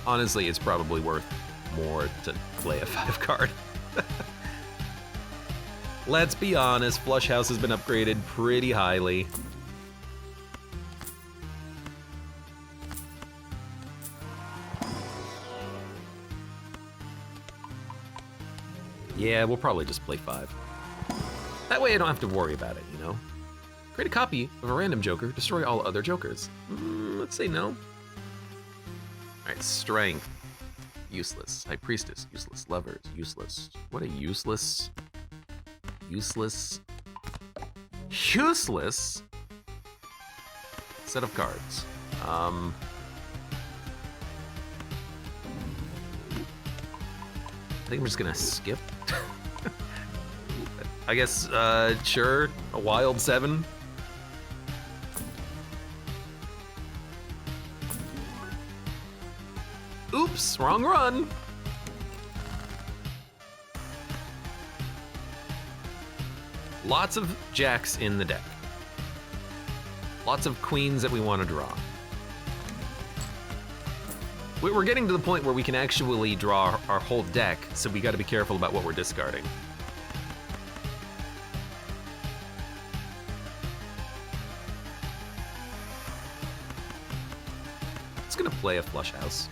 Honestly, it's probably worth more to play a 5 card. Let's be honest, Flush House has been upgraded pretty highly. Yeah, we'll probably just play 5. That way I don't have to worry about it, you know? Create a copy of a random Joker, destroy all other Jokers. Let's say no. Alright, Strength. Useless. High Priestess. Useless. Lovers. Useless. What a useless... Useless set of cards. I think I'm just gonna skip. I guess, sure, a wild 7. Oops, wrong run. Lots of jacks in the deck. Lots of queens that we want to draw. We're getting to the point where we can actually draw our whole deck, so we gotta be careful about what we're discarding. It's gonna play a Flush House.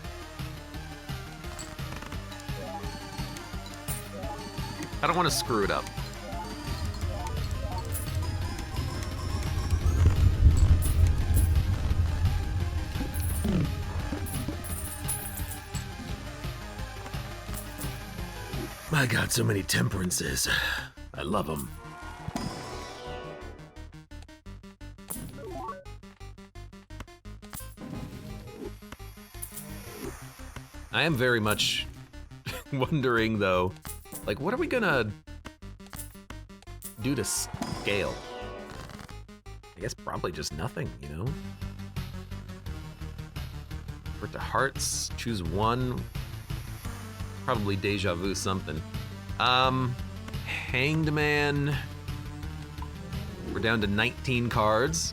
I don't want to screw it up. I got so many temperances. I love them. I am very much wondering, though, like, what are we gonna do to scale? I guess probably just nothing, you know? Revert to hearts, choose one. Probably deja vu something. Hanged Man. We're down to 19 cards.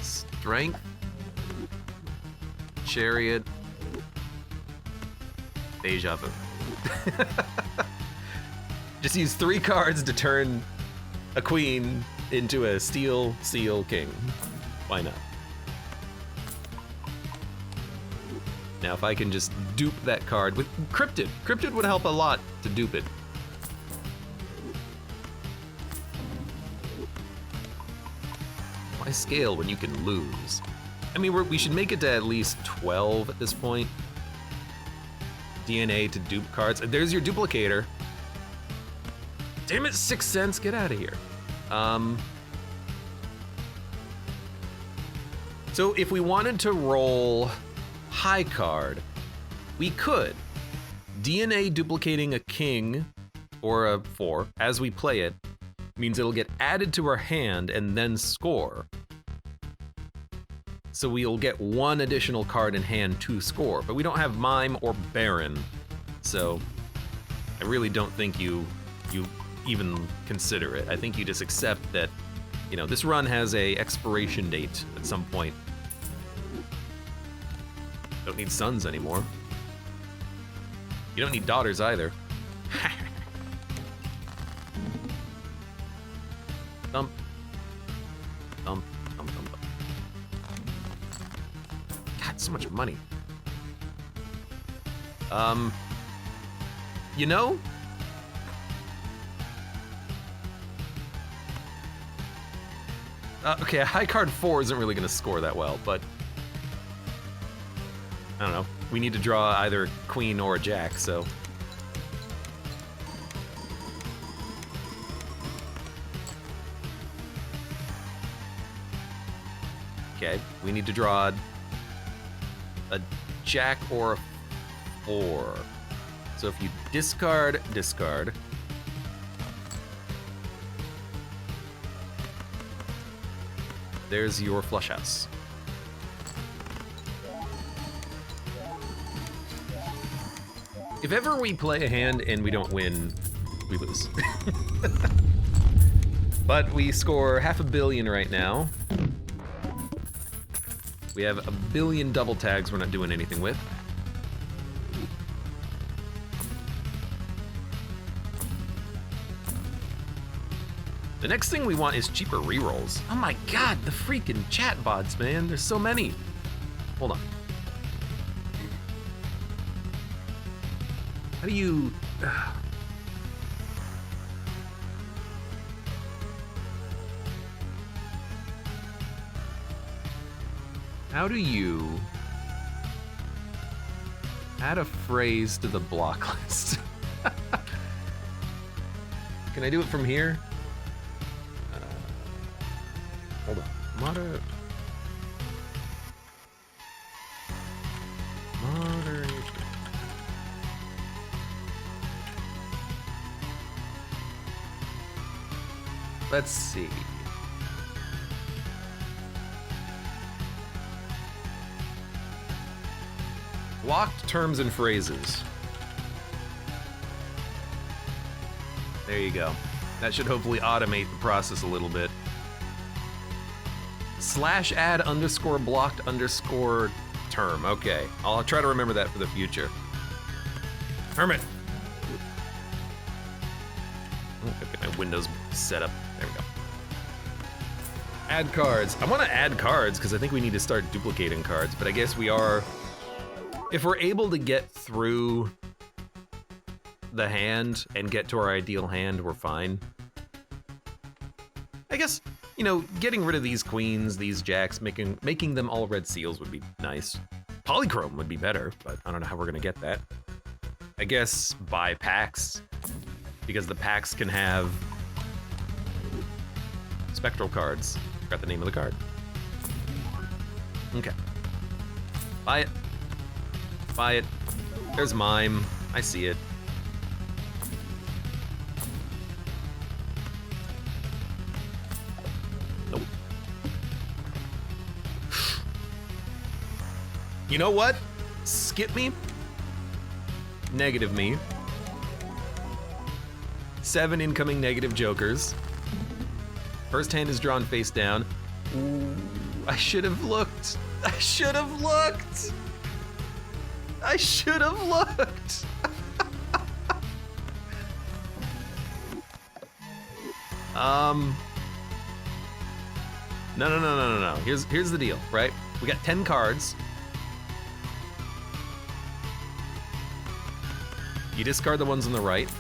Strength. Chariot. Deja vu. Just use 3 cards to turn a queen into a steel seal king. Why not? Now, if I can just dupe that card with Cryptid. Cryptid would help a lot to dupe it. Why scale when you can lose? I mean, we should make it to at least 12 at this point. DNA to dupe cards. There's your duplicator. Damn it, 6 cents, get out of here. So if we wanted to roll high card, we could. DNA duplicating a king or a 4 as we play it means it'll get added to our hand and then score. So we'll get 1 additional card in hand to score, but we don't have Mime or Baron. So I really don't think you even consider it. I think you just accept that, you know, this run has a expiration date at some point. Don't need sons anymore. You don't need daughters either. Thump. Thump, thump, thump, thump. God, so much money. You know, okay, a high card 4 isn't really gonna score that well, but I don't know. We need to draw either queen or a jack, so. Okay, we need to draw a jack or a 4. So if you discard, there's your flush house. If ever we play a hand and we don't win, we lose. But we score $500 million right now. We have 1 billion double tags we're not doing anything with. The next thing we want is cheaper rerolls. Oh my god, the freaking chat bots, man. There's so many. Hold on. How do you... How do you add a phrase to the block list? Can I do it from here? Hold on. Moderate. Let's see. Locked terms and phrases. There you go. That should hopefully automate the process a little bit. /add _ blocked _ term. Okay, I'll try to remember that for the future. Hermit. Get my Windows set up. There we go. Add cards. I want to add cards because I think we need to start duplicating cards, but I guess we are. If we're able to get through the hand and get to our ideal hand, we're fine. I guess, you know, getting rid of these queens, these jacks, making them all red seals would be nice. Polychrome would be better, but I don't know how we're gonna get that. I guess buy packs, because the packs can have spectral cards. Forgot the name of the card. Okay. Buy it. Buy it. There's Mime. I see it. Nope. You know what? Skip me. Negative me. 7 incoming negative jokers. First hand is drawn face down. Ooh, I should have looked. I should have looked. I should have looked. No. Here's the deal, right? We got 10 cards. You discard the ones on the right.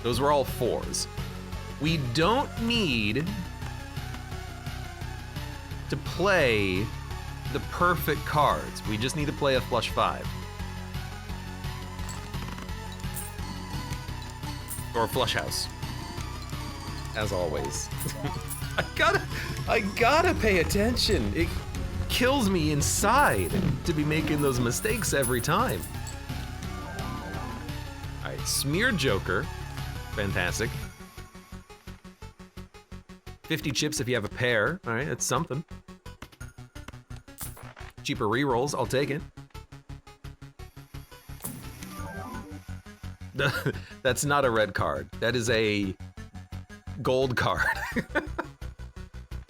Those were all 4s. We don't need to play the perfect cards. We just need to play a flush 5. Or a flush house. As always. I gotta pay attention. It kills me inside to be making those mistakes every time. All right, smear joker. Fantastic. 50 chips if you have a pair. All right, that's something. Cheaper rerolls, I'll take it. That's not a red card. That is a gold card.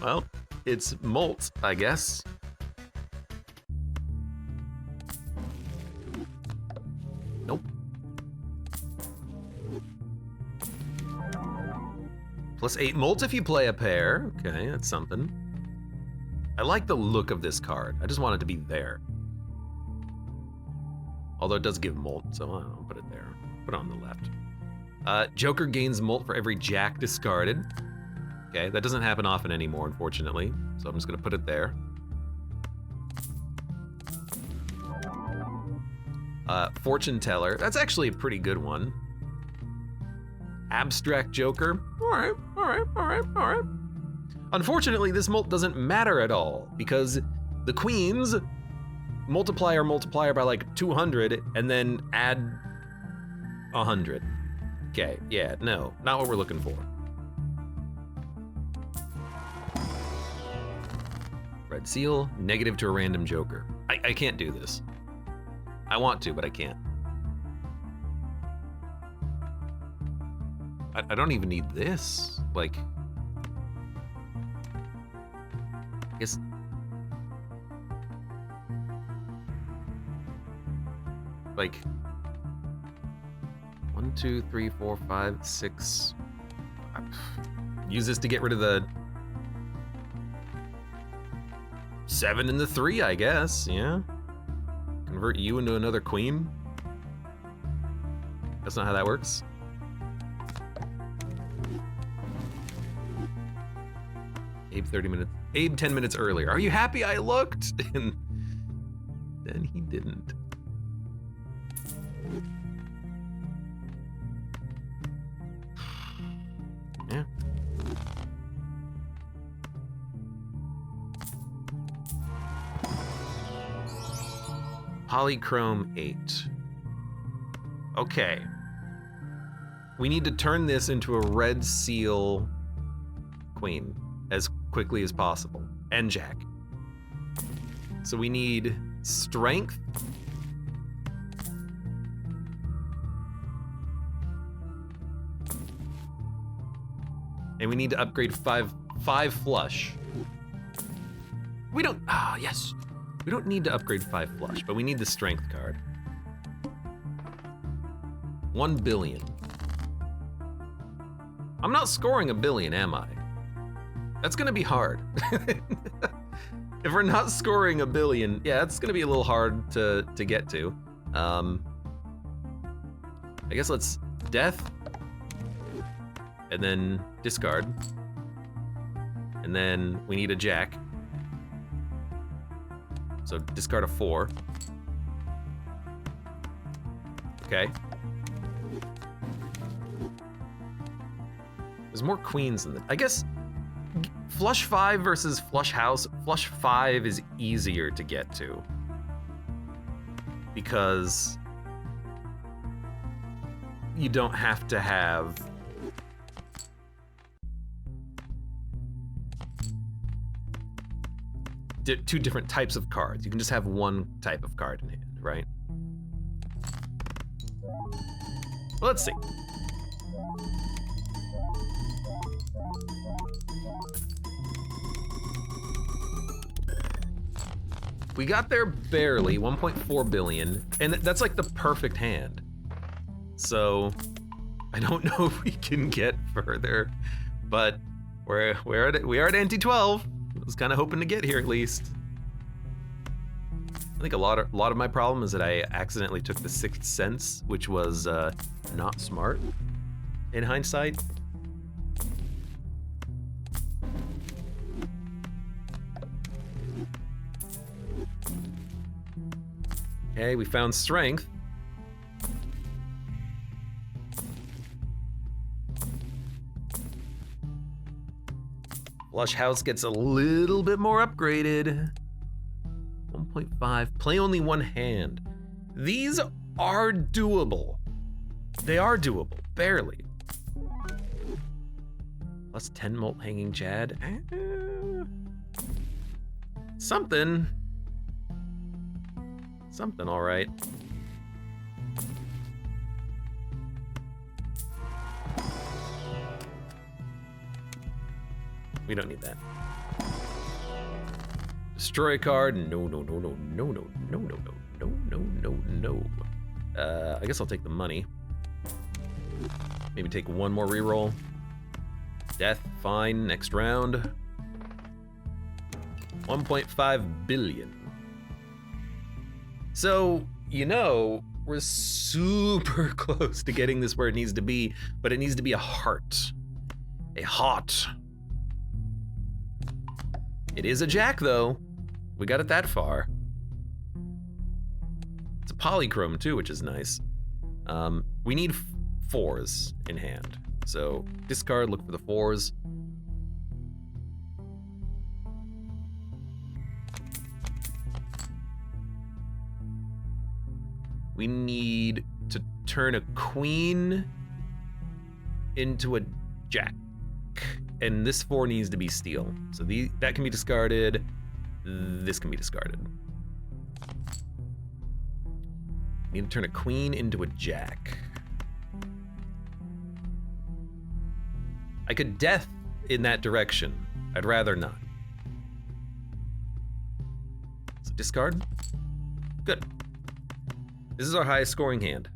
Well, it's Molt, I guess. Nope. +8 Molt if you play a pair. Okay, that's something. I like the look of this card. I just want it to be there. Although it does give Molt, so I don't know, put it there. Put it on the left. Joker gains Molt for every jack discarded. Okay, that doesn't happen often anymore, unfortunately. So I'm just gonna put it there. Fortune teller, that's actually a pretty good one. Abstract Joker, all right. Unfortunately, this mult doesn't matter at all because the queens multiply our multiplier by like 200 and then add 100. Okay, yeah, no, not what we're looking for. Red seal, negative to a random joker. I can't do this. I want to, but I can't. I don't even need this. Like, I guess. Like, 1, 2, 3, 4, 5, 6. Use this to get rid of the 7 and the 3, I guess, yeah. Convert you into another queen. That's not how that works. Abe 30 minutes. Abe 10 minutes earlier. Are you happy I looked? And then he didn't. Yeah. Polychrome 8. Okay. We need to turn this into a red seal queen as quickly as possible. And jack. So we need strength. And we need to upgrade five flush. We don't, yes. We don't need to upgrade 5 flush, but we need the strength card. 1 billion. I'm not scoring a billion, am I? That's gonna be hard. If we're not scoring a billion, yeah, that's gonna be a little hard to get to. I guess let's death, and then discard. And then we need a jack. So discard a 4. Okay. There's more queens than that. I guess flush 5 versus flush house. Flush 5 is easier to get to because you don't have to have two different types of cards. You can just have one type of card in hand, right? Well, let's see. We got there barely, 1.4 billion, and that's like the perfect hand. So I don't know if we can get further, but we are at ante 12. I was kind of hoping to get here at least. I think a lot of my problem is that I accidentally took the Sixth Sense, which was not smart in hindsight. Okay, we found strength. Flush House gets a little bit more upgraded. 1.5, play only one hand. These are doable. They are doable, barely. Plus 10 Molt Hanging Chad. Something. Something, all right. We don't need that. Destroy a card. No, no, no, no, no, no, no, no, no, no, no, no, no. I guess I'll take the money. Maybe take one more reroll. Death, fine, next round. 1.5 billion. So, you know, we're super close to getting this where it needs to be, but it needs to be a heart. A heart. It is a jack, though. We got it that far. It's a polychrome, too, which is nice. We need 4s in hand. So discard, look for the 4s. We need to turn a queen into a jack. And this 4 needs to be steel. So that can be discarded. This can be discarded. Need to turn a queen into a jack. I could death in that direction. I'd rather not. So discard. Good. This is our highest scoring hand.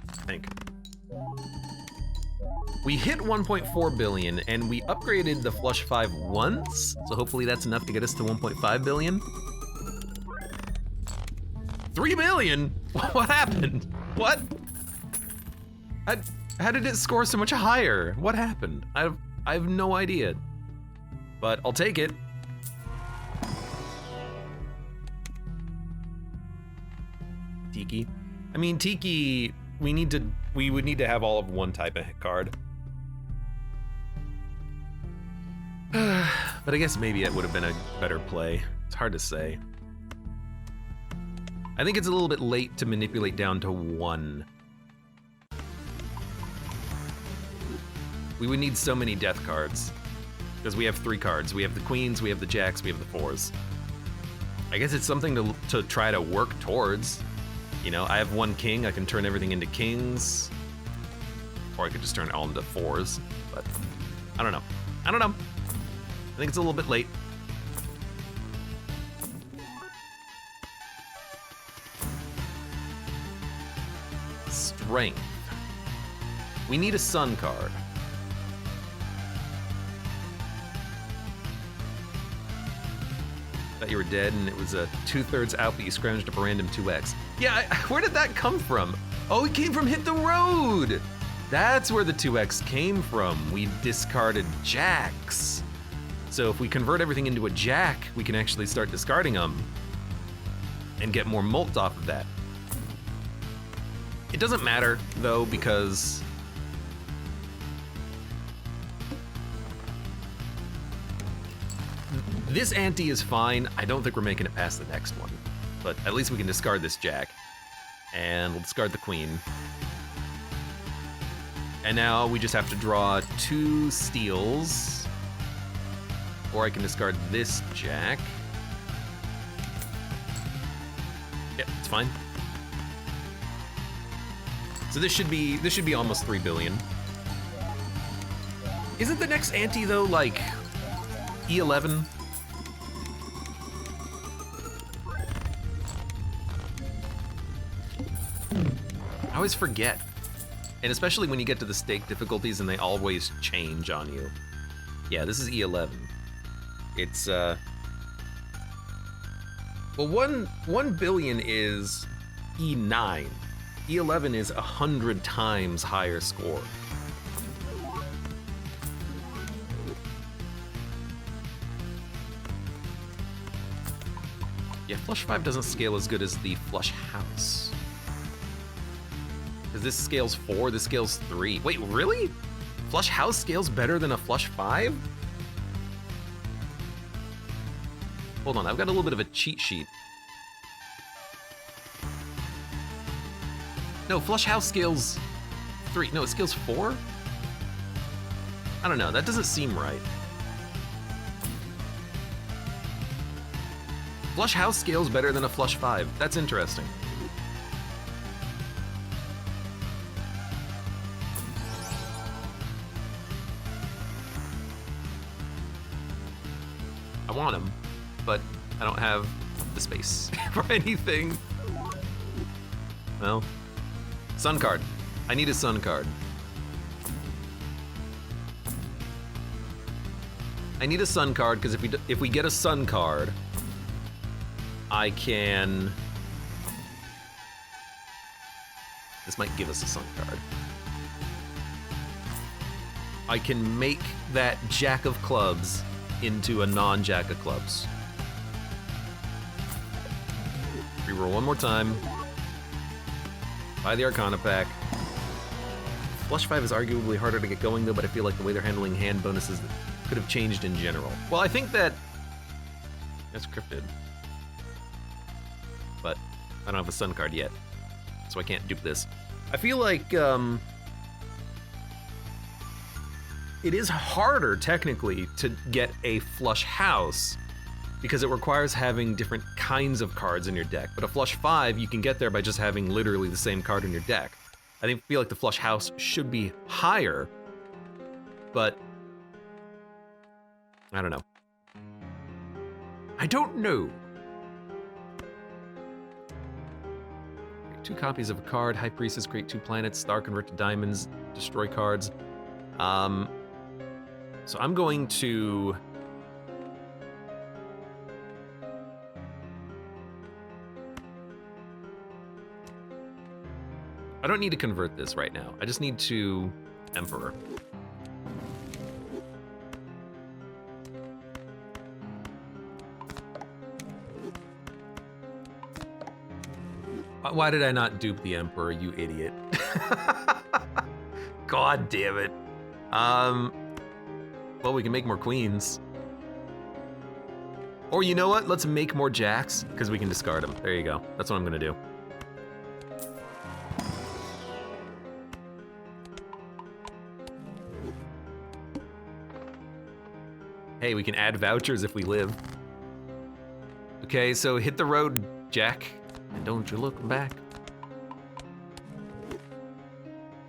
I think. We hit 1.4 billion and we upgraded the flush 5 once, so hopefully that's enough to get us to 1.5 billion. 3 million? What happened? What? How did it score so much higher? What happened? I have no idea. But I'll take it. Tiki. I mean, Tiki, we would need to have all of one type of card. But I guess maybe it would have been a better play. It's hard to say. I think it's a little bit late to manipulate down to 1. We would need so many death cards. Because we have 3 cards. We have the queens, we have the jacks, we have the 4s. I guess it's something to try to work towards. You know, I have 1 king, I can turn everything into kings. Or I could just turn it all into 4s. But I don't know. I don't know. I think it's a little bit late. Strength. We need a sun card. Thought you were dead and it was a 2/3 out, but you scrounged up a random 2x. Yeah, where did that come from? Oh, it came from Hit the Road! That's where the 2x came from. We discarded jacks. So if we convert everything into a jack, we can actually start discarding them and get more mult off of that. It doesn't matter, though, because this ante is fine. I don't think we're making it past the next one, but at least we can discard this jack. And we'll discard the queen. And now we just have to draw 2 steals. Or I can discard this jack. Yep, it's fine. So this should be almost 3 billion. Isn't the next ante though like E11? I always forget. And especially when you get to the stake difficulties and they always change on you. Yeah, this is E11. It's, well, 1 billion is E9. E11 is 100 times higher score. Yeah, flush 5 doesn't scale as good as the flush house. Because this scales 4, this scales 3. Wait, really? Flush house scales better than a flush 5? Hold on, I've got a little bit of a cheat sheet. No, flush house scales 3. No, it scales 4? I don't know, that doesn't seem right. Flush house scales better than a flush 5. That's interesting. I want them, but I don't have the space for anything. Well, sun card. I need a sun card. I need a sun card because if we get a sun card, I can. This might give us a sun card. I can make that Jack of Clubs into a non-Jack of Clubs. Reroll one more time. Buy the Arcana pack. Flush 5 is arguably harder to get going though, but I feel like the way they're handling hand bonuses could have changed in general. Well, I think that... That's cryptid. but I don't have a sun card yet, so I can't dupe this. I feel like it is harder, technically, to get a flush house because it requires having different kinds of cards in your deck. But a flush 5, you can get there by just having literally the same card in your deck. I feel like the flush house should be higher, but I don't know. I don't know. 2 copies of a card, High Priestess, create 2 planets, star convert to diamonds, destroy cards. So I'm going to... I don't need to convert this right now. I just need to Emperor. Why did I not dupe the Emperor, you idiot? God damn it. Well, we can make more queens. Or you know what? Let's make more jacks, because we can discard them. There you go. That's what I'm gonna do. Hey, we can add vouchers if we live. Okay, so hit the road, Jack, and don't you look back.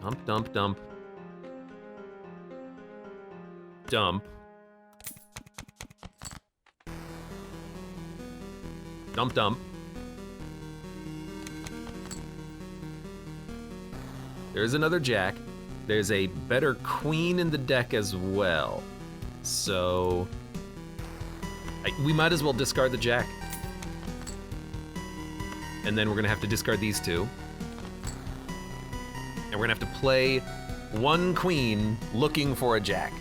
Dump, dump, dump. Dump. Dump, dump. There's another Jack. There's a better queen in the deck as well. So, we might as well discard the Jack. And then we're gonna have to discard these 2. And we're gonna have to play 1 queen looking for a Jack.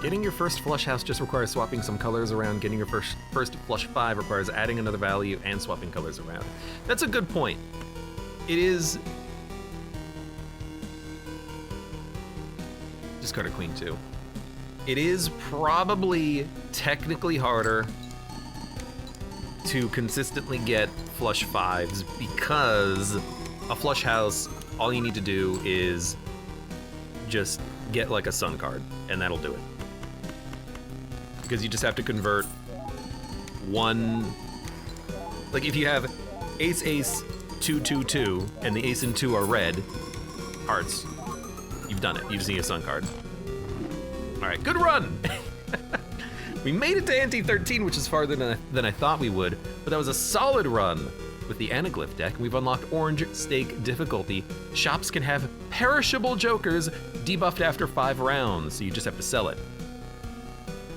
Getting your first flush house just requires swapping some colors around. Getting your first flush 5 requires adding another value and swapping colors around. That's a good point. It is... Discard a queen too. It is probably technically harder to consistently get flush 5s because a flush house, all you need to do is just get like a sun card and that'll do it. Because you just have to convert 1, like if you have ace, ace, 2, 2, 2, and the ace and 2 are red, hearts, you've done it. You just need a sun card. All right, good run. We made it to ante 13, which is farther than I thought we would, but that was a solid run with the Anaglyph deck. We've unlocked Orange Stake difficulty. Shops can have perishable jokers debuffed after 5 rounds, so you just have to sell it.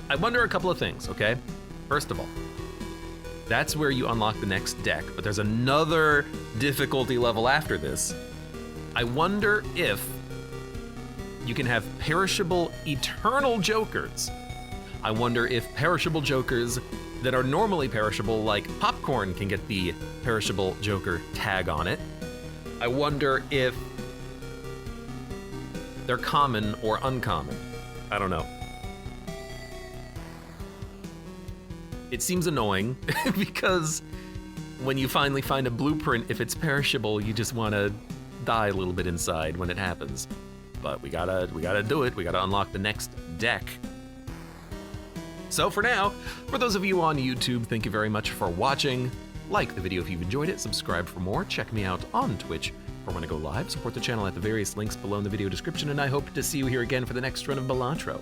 I wonder a couple of things, okay? First of all, that's where you unlock the next deck, but there's another difficulty level after this. I wonder if you can have perishable eternal jokers. I wonder if perishable jokers that are normally perishable, like popcorn, can get the perishable joker tag on it. I wonder if they're common or uncommon. I don't know. It seems annoying because when you finally find a blueprint, if it's perishable, you just want to die a little bit inside when it happens. But we gotta do it. We gotta unlock the next deck. So for now, for those of you on YouTube, thank you very much for watching. Like the video if you've enjoyed it, subscribe for more, check me out on Twitch for when I go live, support the channel at the various links below in the video description, and I hope to see you here again for the next run of Balatro.